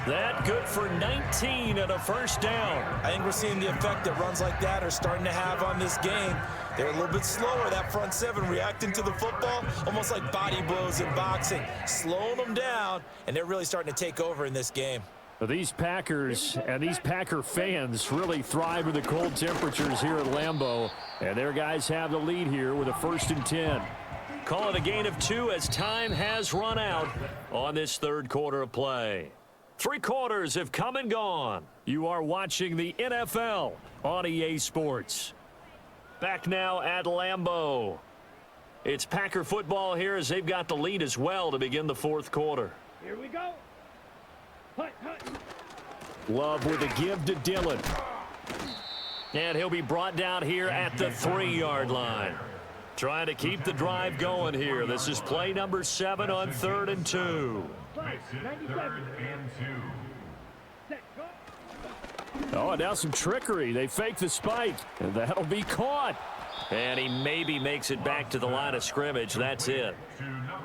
That good for 19 and a first down. I think we're seeing the effect that runs like that are starting to have on this game. They're a little bit slower, that front seven, reacting to the football, almost like body blows in boxing, slowing them down, and they're really starting to take over in this game. These Packers and these Packer fans really thrive in the cold temperatures here at Lambeau, and their guys have the lead here with a 1st and 10. Call it a gain of 2 as time has run out on this third quarter of play. 3 quarters have come and gone. You are watching the NFL on EA Sports. Back now at Lambeau. It's Packer football here as they've got the lead as well to begin the fourth quarter. Here we go. Hut, hut. Love with a give to Dillon. And he'll be brought down here at the 3-yard line. Trying to keep the drive going here. This is play number 7 on 3rd and 2. Makes it 3rd and 2. Set, go. Oh, and now some trickery. They fake the spike, and that'll be caught. And he maybe makes it back to the line of scrimmage. That's it.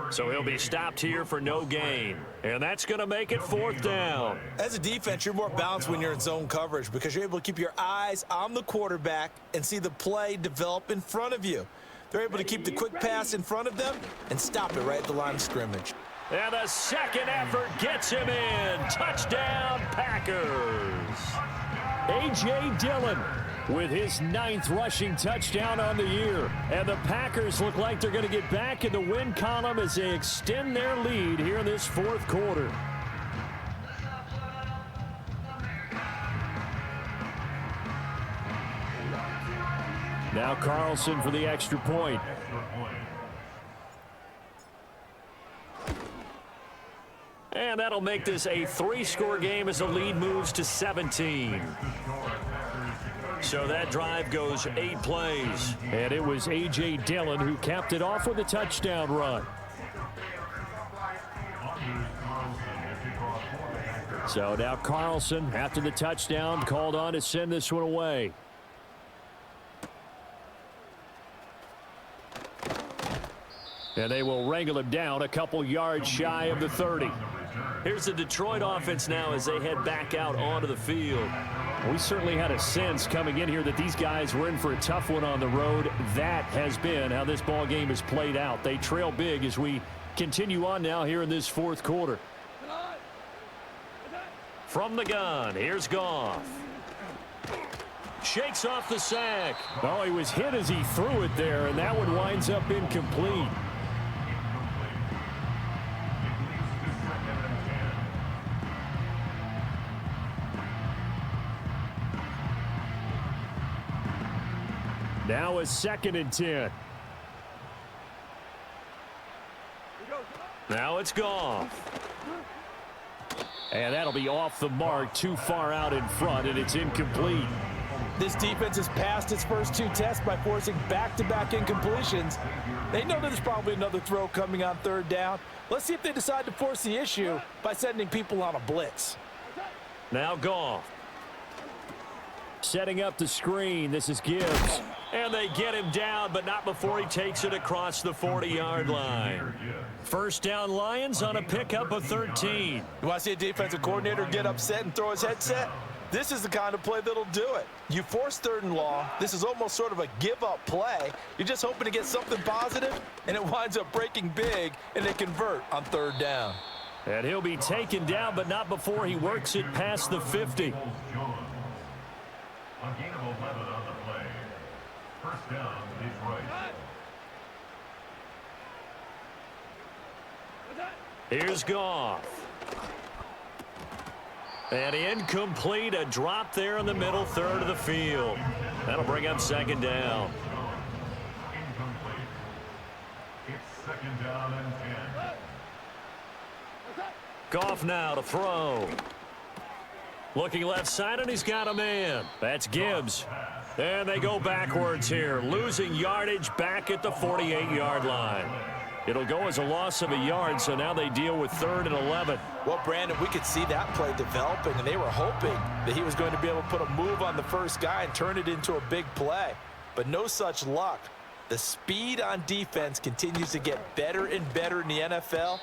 So he'll be stopped here for no gain. And that's going to make it 4th down. As a defense, you're more balanced when you're in zone coverage because you're able to keep your eyes on the quarterback and see the play develop in front of you. They're able to keep the quick pass in front of them and stop it right at the line of scrimmage. And the second effort gets him in. Touchdown, Packers. A.J. Dillon with his 9th rushing touchdown on the year. And the Packers look like they're going to get back in the win column as they extend their lead here in this 4th quarter. Now Carlson for the extra point. And that'll make this a 3-score game as the lead moves to 17. So that drive goes 8 plays. And it was A.J. Dillon who capped it off with a touchdown run. So now Carlson, after the touchdown, called on to send this one away. And they will wrangle him down a couple yards shy of the 30. Here's the Detroit offense now as they head back out onto the field. We certainly had a sense coming in here that these guys were in for a tough one on the road. That has been how this ball game has played out. They trail big as we continue on now here in this 4th quarter. From the gun, here's Goff. Shakes off the sack. Oh, he was hit as he threw it there, and that one winds up incomplete. Now a 2nd and 10. Now it's Goff. And that'll be off the mark, too far out in front, and it's incomplete. This defense has passed its first 2 tests by forcing back-to-back incompletions. They know there's probably another throw coming on 3rd down. Let's see if they decide to force the issue by sending people on a blitz. Now Goff. Setting up the screen. This is Gibbs. And they get him down, but not before he takes it across the 40-yard line. First down Lions on a pickup of 13. You want to see a defensive coordinator get upset and throw his headset? This is the kind of play that'll do it. You force 3rd and long. This is almost sort of a give-up play. You're just hoping to get something positive, and it winds up breaking big, and they convert on 3rd down. And he'll be taken down, but not before he works it past the 50. A gain of 11 on the play. First down, Detroit. Here's Goff. And incomplete, a drop there in the middle 3rd of the field. That'll bring up 2nd down. Incomplete. It's 2nd down and 10. Goff now to throw. Looking left side, and he's got a man. That's Gibbs. And they go backwards here, losing yardage back at the 48-yard line. It'll go as a loss of a yard, so now they deal with 3rd and 11. Well, Brandon, we could see that play developing, and they were hoping that he was going to be able to put a move on the first guy and turn it into a big play. But no such luck. The speed on defense continues to get better and better in the NFL.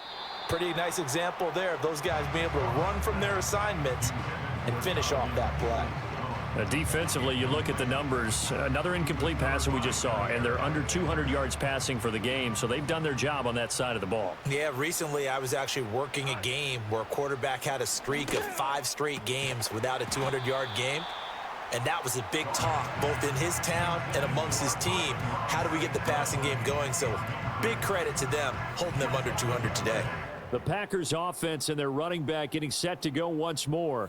Pretty nice example there of those guys being able to run from their assignments and finish off that play. Defensively, you look at the numbers. Another incomplete pass that we just saw, and they're under 200 yards passing for the game, so they've done their job on that side of the ball. Yeah, recently I was actually working a game where a quarterback had a streak of 5 straight games without a 200-yard game. And that was a big talk, both in his town and amongst his team. How do we get the passing game going? So big credit to them, holding them under 200 today. The Packers offense and their running back getting set to go once more.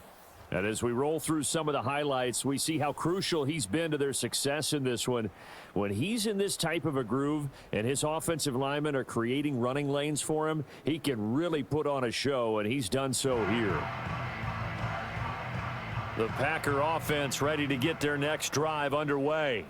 And as we roll through some of the highlights, we see how crucial he's been to their success in this one. When he's in this type of a groove and his offensive linemen are creating running lanes for him, he can really put on a show, and he's done so here. The Packer offense ready to get their next drive underway.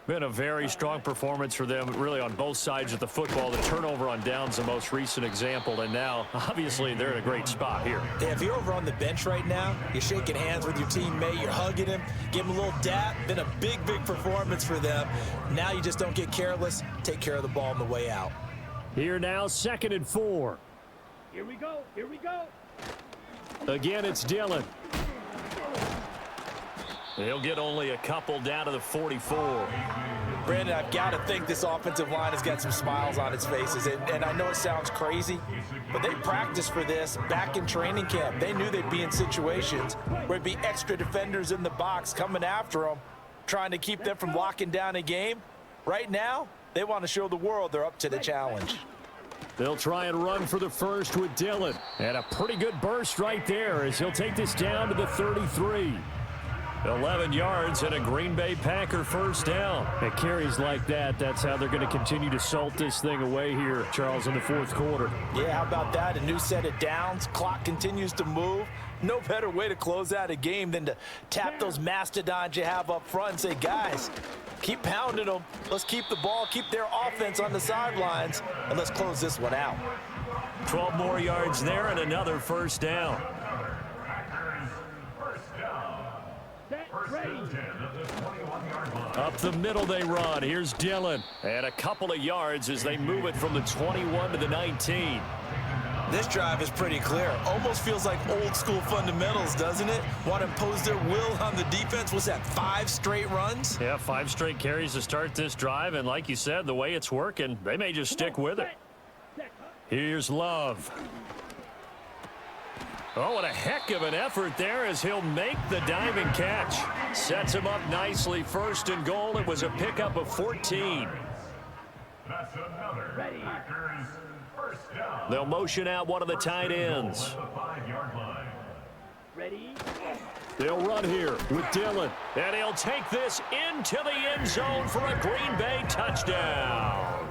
Been a very strong performance for them, really, on both sides of the football. The turnover on downs, the most recent example, and now, obviously, they're in a great spot here. Yeah, if you're over on the bench right now, you're shaking hands with your teammate, you're hugging him, give him a little dap. Been a big performance for them. Now you just don't get careless. Take care of the ball on the way out. Here now, 2nd and 4. Here we go. Here we go. Again, it's Dillon. He'll get only a couple down to the 44. Brandon, I've got to think this offensive line has got some smiles on its faces. And I know it sounds crazy, but they practiced for this back in training camp. They knew they'd be in situations where it'd be extra defenders in the box coming after them, trying to keep them from locking down a game. Right now, they want to show the world they're up to the challenge. They'll try and run for the first with Dillon. And a pretty good burst right there as he'll take this down to the 33. 11 yards and a Green Bay Packer first down. At carries like that, that's how they're going to continue to salt this thing away here, Charles, in the 4th quarter. Yeah, how about that? A new set of downs. Clock continues to move. No better way to close out a game than to tap those mastodons you have up front and say, guys, keep pounding them. Let's keep the ball, keep their offense on the sidelines, and let's close this one out. 12 more yards there and another first down. Up the middle they run. Here's Dillon. And a couple of yards as they move it from the 21 to the 19. This drive is pretty clear. Almost feels like old school fundamentals, doesn't it? Want to impose their will on the defense. What's that, 5 straight runs? Yeah, 5 straight carries to start this drive. And like you said, the way it's working, they may just stick with it. Here's Love. Oh, what a heck of an effort there as he'll make the diving catch. Sets him up nicely. 1st and goal. It was a pickup of 14. That's another Packers first down. They'll motion out one of the tight ends. The 5-yard line. Ready? They'll run here with Dillon. And he'll take this into the end zone for a Green Bay touchdown.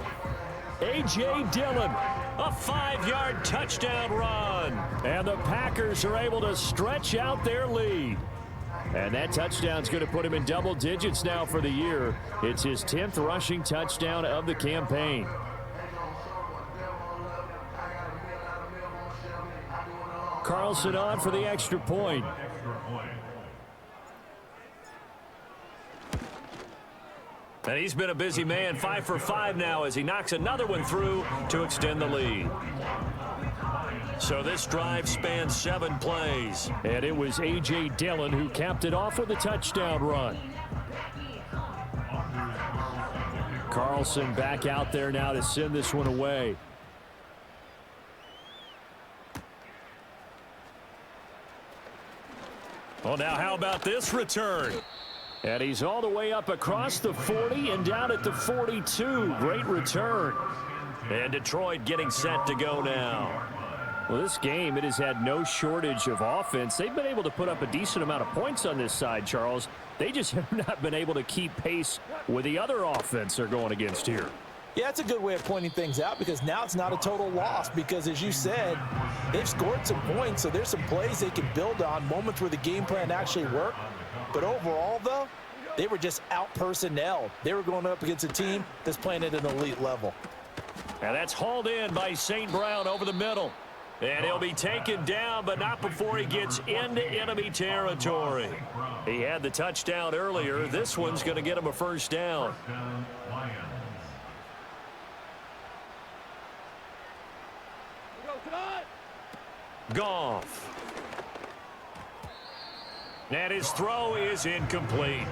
A.J. Dillon A 5-yard touchdown run. And the Packers are able to stretch out their lead. And that touchdown's going to put him in double digits now for the year. It's his 10th rushing touchdown of the campaign. Carlson on for the extra point. And he's been a busy man, 5 for 5 now as he knocks another one through to extend the lead. So this drive spans 7 plays. And it was A.J. Dillon who capped it off with a touchdown run. Carlson back out there now to send this one away. Well, now how about this return? And he's all the way up across the 40 and down at the 42. Great return. And Detroit getting set to go now. Well, this game, it has had no shortage of offense. They've been able to put up a decent amount of points on this side, Charles. They just have not been able to keep pace with the other offense they're going against here. Yeah, that's a good way of pointing things out because now it's not a total loss because, as you said, they've scored some points, so there's some plays they can build on, moments where the game plan actually worked. But overall, though, they were just out-personnelled. They were going up against a team that's playing at an elite level. And that's hauled in by St. Brown over the middle. And he'll be taken down, but not before he gets into enemy territory. He had the touchdown earlier. This one's going to get him a first down. Goff. And his throw is incomplete.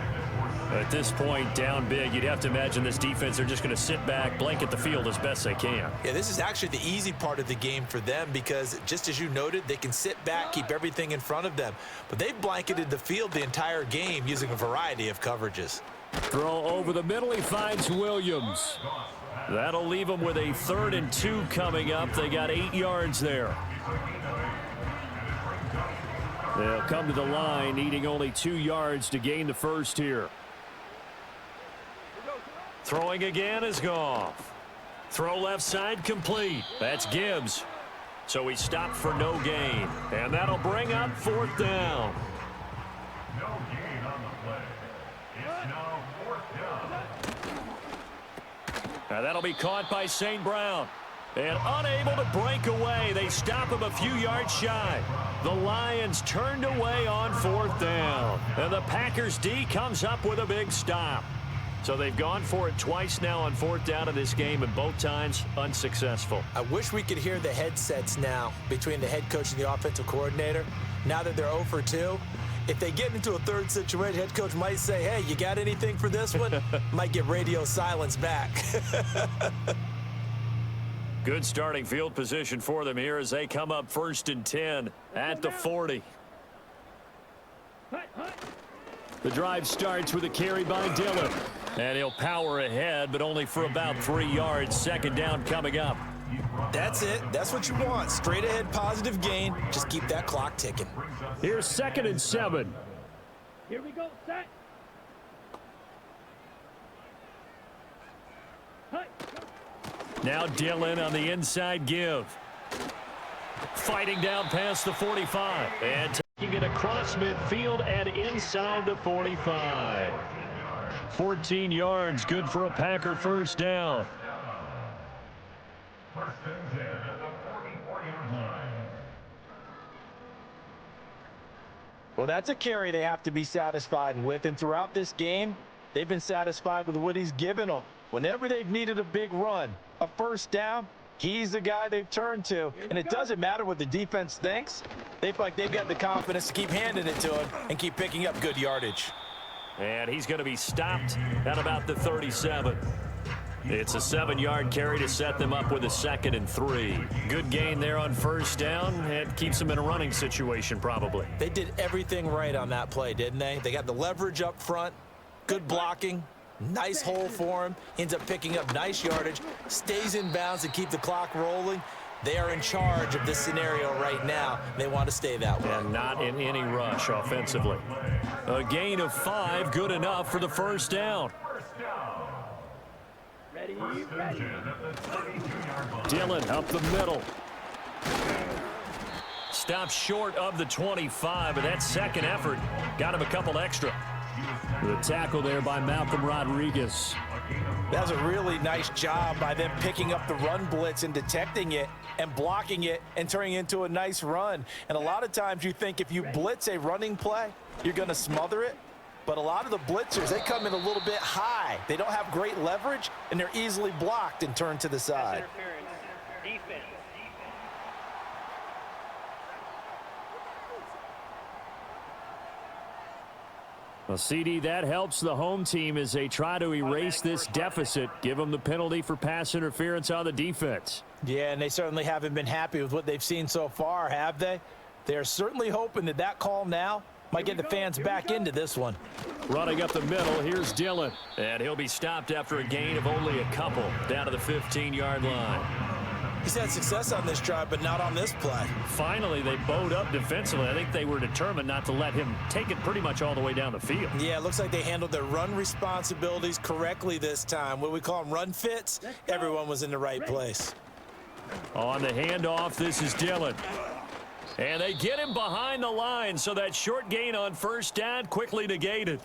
At this point, down big, you'd have to imagine this defense are just going to sit back, blanket the field as best they can. Yeah, this is actually the easy part of the game for them because, just as you noted, they can sit back, keep everything in front of them. But they've blanketed the field the entire game using a variety of coverages. Throw over the middle, he finds Williams. That'll leave them with a 3rd and 2 coming up. They got 8 yards there. They'll come to the line, needing only 2 yards to gain the first here. Throwing again is Goff. Throw left side complete. That's Gibbs. So he stopped for no gain. And that'll bring up 4th down. No gain on the play. It's now 4th down. Now that'll be caught by St. Brown. And unable to break away. They stop him a few yards shy. The Lions turned away on 4th down. And the Packers D comes up with a big stop. So they've gone for it twice now on 4th down in this game, and both times unsuccessful. I wish we could hear the headsets now between the head coach and the offensive coordinator. Now that they're 0 for 2, if they get into a 3rd situation, head coach might say, hey, you got anything for this one? Might get radio silence back. Good starting field position for them here as they come up 1st and 10 at the 40. The drive starts with a carry by Dillon. And he'll power ahead, but only for about 3 yards. 2nd down coming up. That's it. That's what you want. Straight ahead, positive gain. Just keep that clock ticking. Here's 2nd and 7. Here we go, set. Now Dillon on the inside give. Fighting down past the 45. And taking it across midfield and inside the 45. 14 yards, good for a Packer first down. 1st and 10 at the 44-yard line. Well, that's a carry they have to be satisfied with, and throughout this game, they've been satisfied with what he's given them. Whenever they've needed a big run, a first down, he's the guy they've turned to. And it doesn't matter what the defense thinks. They feel like they've got the confidence to keep handing it to him and keep picking up good yardage. And he's going to be stopped at about the 37. It's a 7-yard carry to set them up with a 2nd and 3. Good gain there on first down. It keeps them in a running situation probably. They did everything right on that play, didn't they? They got the leverage up front, good blocking, nice hole for him, ends up picking up nice yardage, stays in bounds to keep the clock rolling. They are in charge of this scenario right now. They want to stay that way. And not in any rush offensively. A gain of 5, good enough for the first down. Ready, First and ready. 10 at the 32-yard line. Dillon up the middle. Stopped short of the 25, but that second effort got him a couple extra. The tackle there by Malcolm Rodriguez. That was a really nice job by them picking up the run blitz and detecting it and blocking it and turning it into a nice run. And a lot of times you think if you blitz a running play, you're going to smother it. But a lot of the blitzers, they come in a little bit high. They don't have great leverage, and they're easily blocked and turned to the side. Defense. Well, CD, that helps the home team as they try to erase this deficit, give them the penalty for pass interference on the defense. Yeah, and they certainly haven't been happy with what they've seen so far, have they? They're certainly hoping that that call now might get the fans back into this one. Running up the middle, here's Dillon. And he'll be stopped after a gain of only a couple down to the 15-yard line. He's had success on this drive, but not on this play. Finally, they bowed up defensively. I think they were determined not to let him take it pretty much all the way down the field. Yeah, it looks like they handled their run responsibilities correctly this time. What we call them run fits, everyone was in the right place. On the handoff, this is Dillon. And they get him behind the line, so that short gain on first down quickly negated.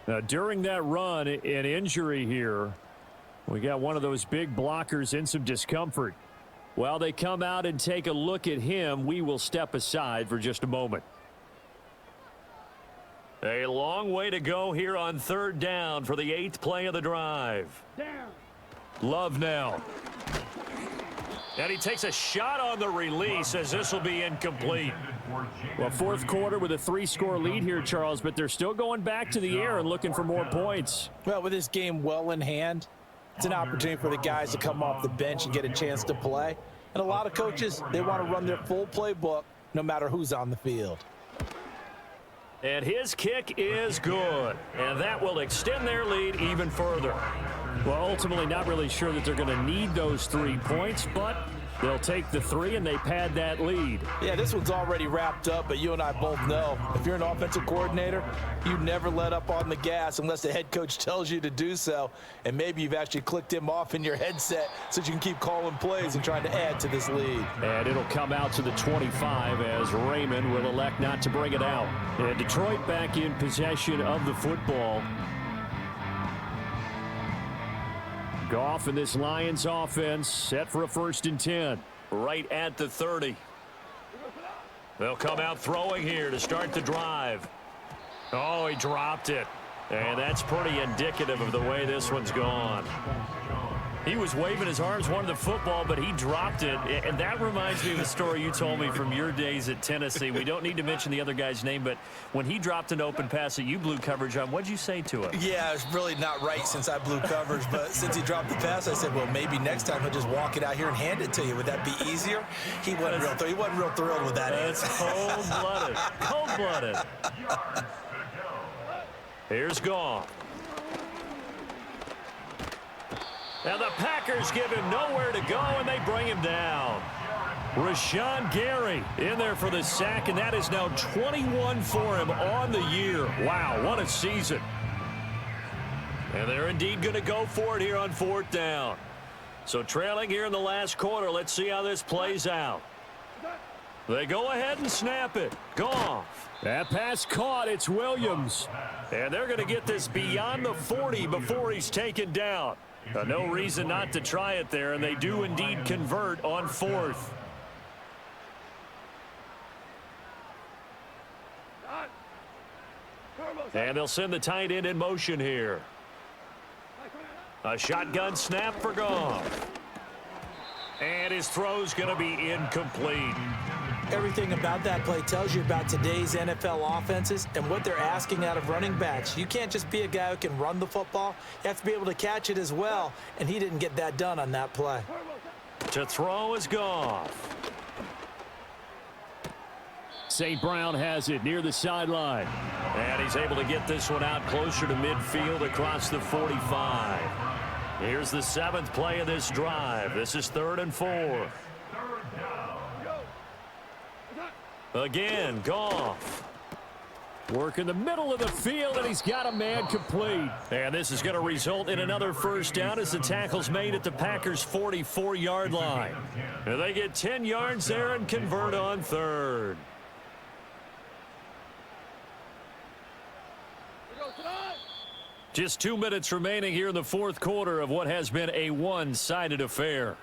Now, during that run, an injury here. We got one of those big blockers in some discomfort. While they come out and take a look at him, we will step aside for just a moment. A long way to go here on third down for the 8th play of the drive. Down. Love now. And he takes a shot on the release as this will be incomplete. Well, fourth quarter with a 3-score lead here, Charles, but they're still going back to the air and looking for more points. Well, with this game well in hand, it's an opportunity for the guys to come off the bench and get a chance to play. And a lot of coaches, they want to run their full playbook no matter who's on the field. And his kick is good. And that will extend their lead even further. Well, ultimately not really sure that they're going to need those 3 points, but they'll take the 3 and they pad that lead. Yeah, this one's already wrapped up, but you and I both know if you're an offensive coordinator, you never let up on the gas unless the head coach tells you to do so. And maybe you've actually clicked him off in your headset so you can keep calling plays and trying to add to this lead. And it'll come out to the 25 as Raymond will elect not to bring it out. And Detroit back in possession of the football. Goff and this Lions offense set for a 1st and 10. Right at the 30. They'll come out throwing here to start the drive. Oh, he dropped it. And that's pretty indicative of the way this one's gone. He was waving his arms, wanted the football, but he dropped it. And that reminds me of the story you told me from your days at Tennessee. We don't need to mention the other guy's name, but when he dropped an open pass that you blew coverage on, what'd you say to him? Yeah, it's really not right since I blew coverage, but since he dropped the pass, I said, well, maybe next time he'll just walk it out here and hand it to you. Would that be easier? He wasn't real thrilled with that answer. Cold-blooded. Cold-blooded. Here's Goff. Now the Packers give him nowhere to go, and they bring him down. Rashawn Gary in there for the sack, and that is now 21 for him on the year. Wow, what a season. And they're indeed going to go for it here on 4th down. So trailing here in the last quarter, let's see how this plays out. They go ahead and snap it. Goff. That pass caught. It's Williams. And they're going to get this beyond the 40 before he's taken down. No reason not to try it there, and they do indeed convert on 4th. And they'll send the tight end in motion here. A shotgun snap for Goff. And his throw's going to be incomplete. Everything about that play tells you about today's NFL offenses and what they're asking out of running backs. You can't just be a guy who can run the football. You have to be able to catch it as well, and he didn't get that done on that play. To throw is Goff. St. Brown has it near the sideline. And he's able to get this one out closer to midfield across the 45. Here's the 7th play of this drive. This is 3rd and 4. Again, Goff. Working the middle of the field, and he's got a man complete. And this is going to result in another first down as the tackle's made at the Packers' 44-yard line. And they get 10 yards there and convert on third. Just 2 minutes remaining here in the fourth quarter of what has been a one-sided affair.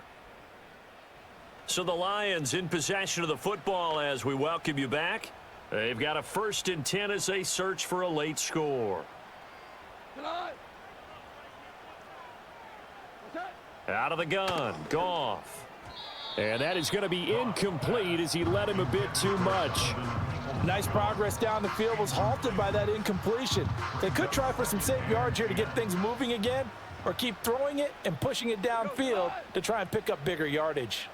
So the Lions in possession of the football as we welcome you back. They've got a 1st and 10 as they search for a late score. Out of the gun, Goff. And that is going to be incomplete as he led him a bit too much. Nice progress down the field, was halted by that incompletion. They could try for some safe yards here to get things moving again, or keep throwing it and pushing it downfield to try and pick up bigger yardage.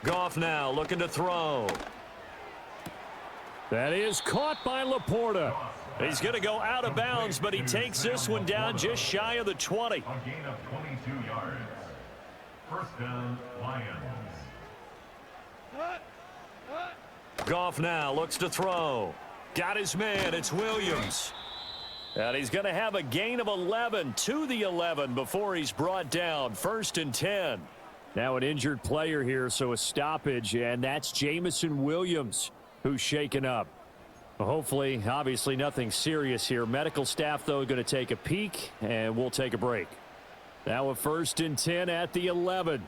Goff now looking to throw. That is caught by Laporta. He's going to go out of bounds, but he takes this one down just shy of the 20. A gain of 22 yards. First down, Lions. Goff now looks to throw. Got his man. It's Williams. And he's going to have a gain of 11 to the 11 before he's brought down. 1st and 10. Now an injured player here, so a stoppage, and that's Jamison Williams who's shaken up. Well, hopefully, obviously nothing serious here. Medical staff, though, going to take a peek, and we'll take a break. Now a 1st and 10 at the 11.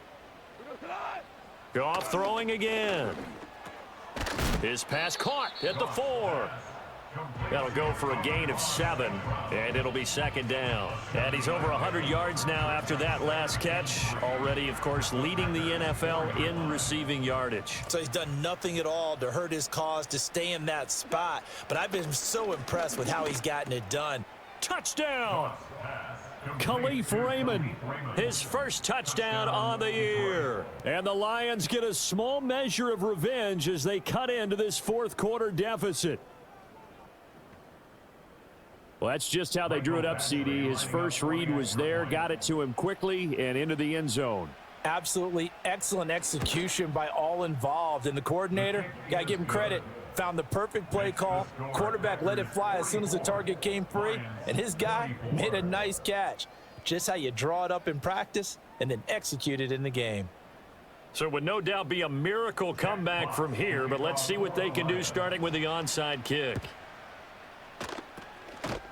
Goff throwing again. His pass caught at the 4. That'll go for a gain of 7, and it'll be 2nd down. And he's over 100 yards now after that last catch. Already, of course, leading the NFL in receiving yardage. So he's done nothing at all to hurt his cause to stay in that spot. But I've been so impressed with how he's gotten it done. Touchdown! Khalif Raymond, his first touchdown on the year. And the Lions get a small measure of revenge as they cut into this fourth quarter deficit. Well, that's just how they drew it up, CD. His first read was there, got it to him quickly and into the end zone. Absolutely excellent execution by all involved. And the coordinator, got to give him credit, found the perfect play call. Quarterback let it fly as soon as the target came free, and his guy made a nice catch. Just how you draw it up in practice and then execute it in the game. So it would no doubt be a miracle comeback from here, but let's see what they can do starting with the onside kick.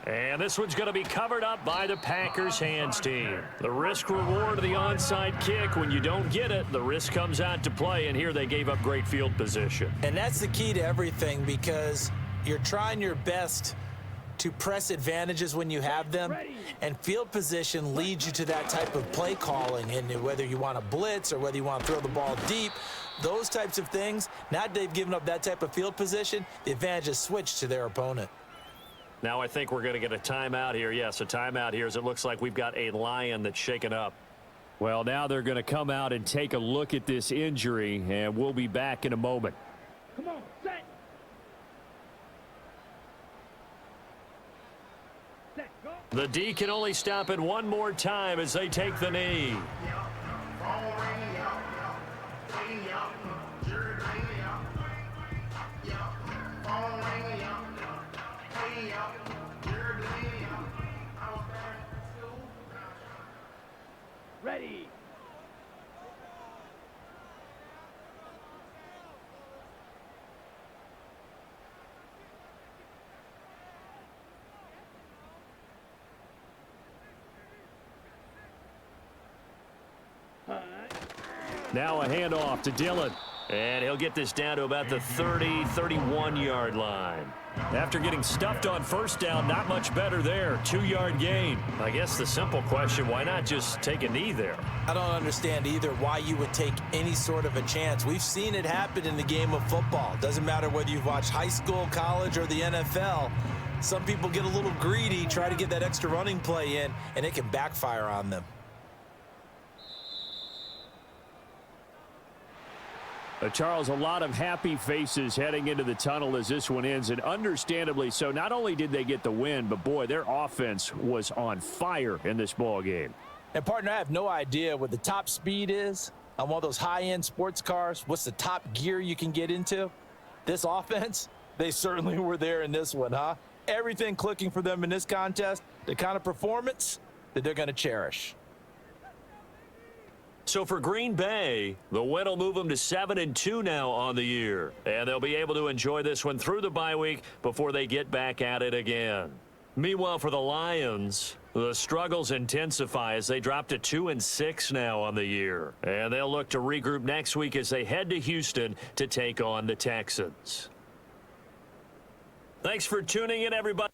And this one's going to be covered up by the Packers hands team. The risk reward of the onside kick, when you don't get it, the risk comes out to play, and here they gave up great field position. And that's the key to everything, because you're trying your best to press advantages when you have them, and field position leads you to that type of play calling. And whether you want to blitz or whether you want to throw the ball deep, those types of things, now that they've given up that type of field position, the advantage is switched to their opponent. Now I think we're going to get a timeout here. Yes, a timeout here as it looks like we've got a Lion that's shaken up. Well, now they're going to come out and take a look at this injury, and we'll be back in a moment. Come on, set. Set, go. The D can only stop it one more time as they take the knee. Ready. Now a handoff to Dillon. And he'll get this down to about the 30, 31-yard line. After getting stuffed on first down, not much better there. 2-yard gain. I guess the simple question, why not just take a knee there? I don't understand either why you would take any sort of a chance. We've seen it happen in the game of football. Doesn't matter whether you've watched high school, college, or the NFL. Some people get a little greedy, try to get that extra running play in, and it can backfire on them. Charles, a lot of happy faces heading into the tunnel as this one ends, and understandably so. Not only did they get the win, but boy, their offense was on fire in this ball game. And partner, I have no idea what the top speed is on one of those high-end sports cars. What's the top gear you can get into? This offense, They certainly were there in this one, huh? Everything clicking for them in this contest, the kind of performance that they're going to cherish. So for Green Bay, the win will move them to 7-2 now on the year. And they'll be able to enjoy this one through the bye week before they get back at it again. Meanwhile, for the Lions, the struggles intensify as they drop to 2-6 now on the year. And they'll look to regroup next week as they head to Houston to take on the Texans. Thanks for tuning in, everybody.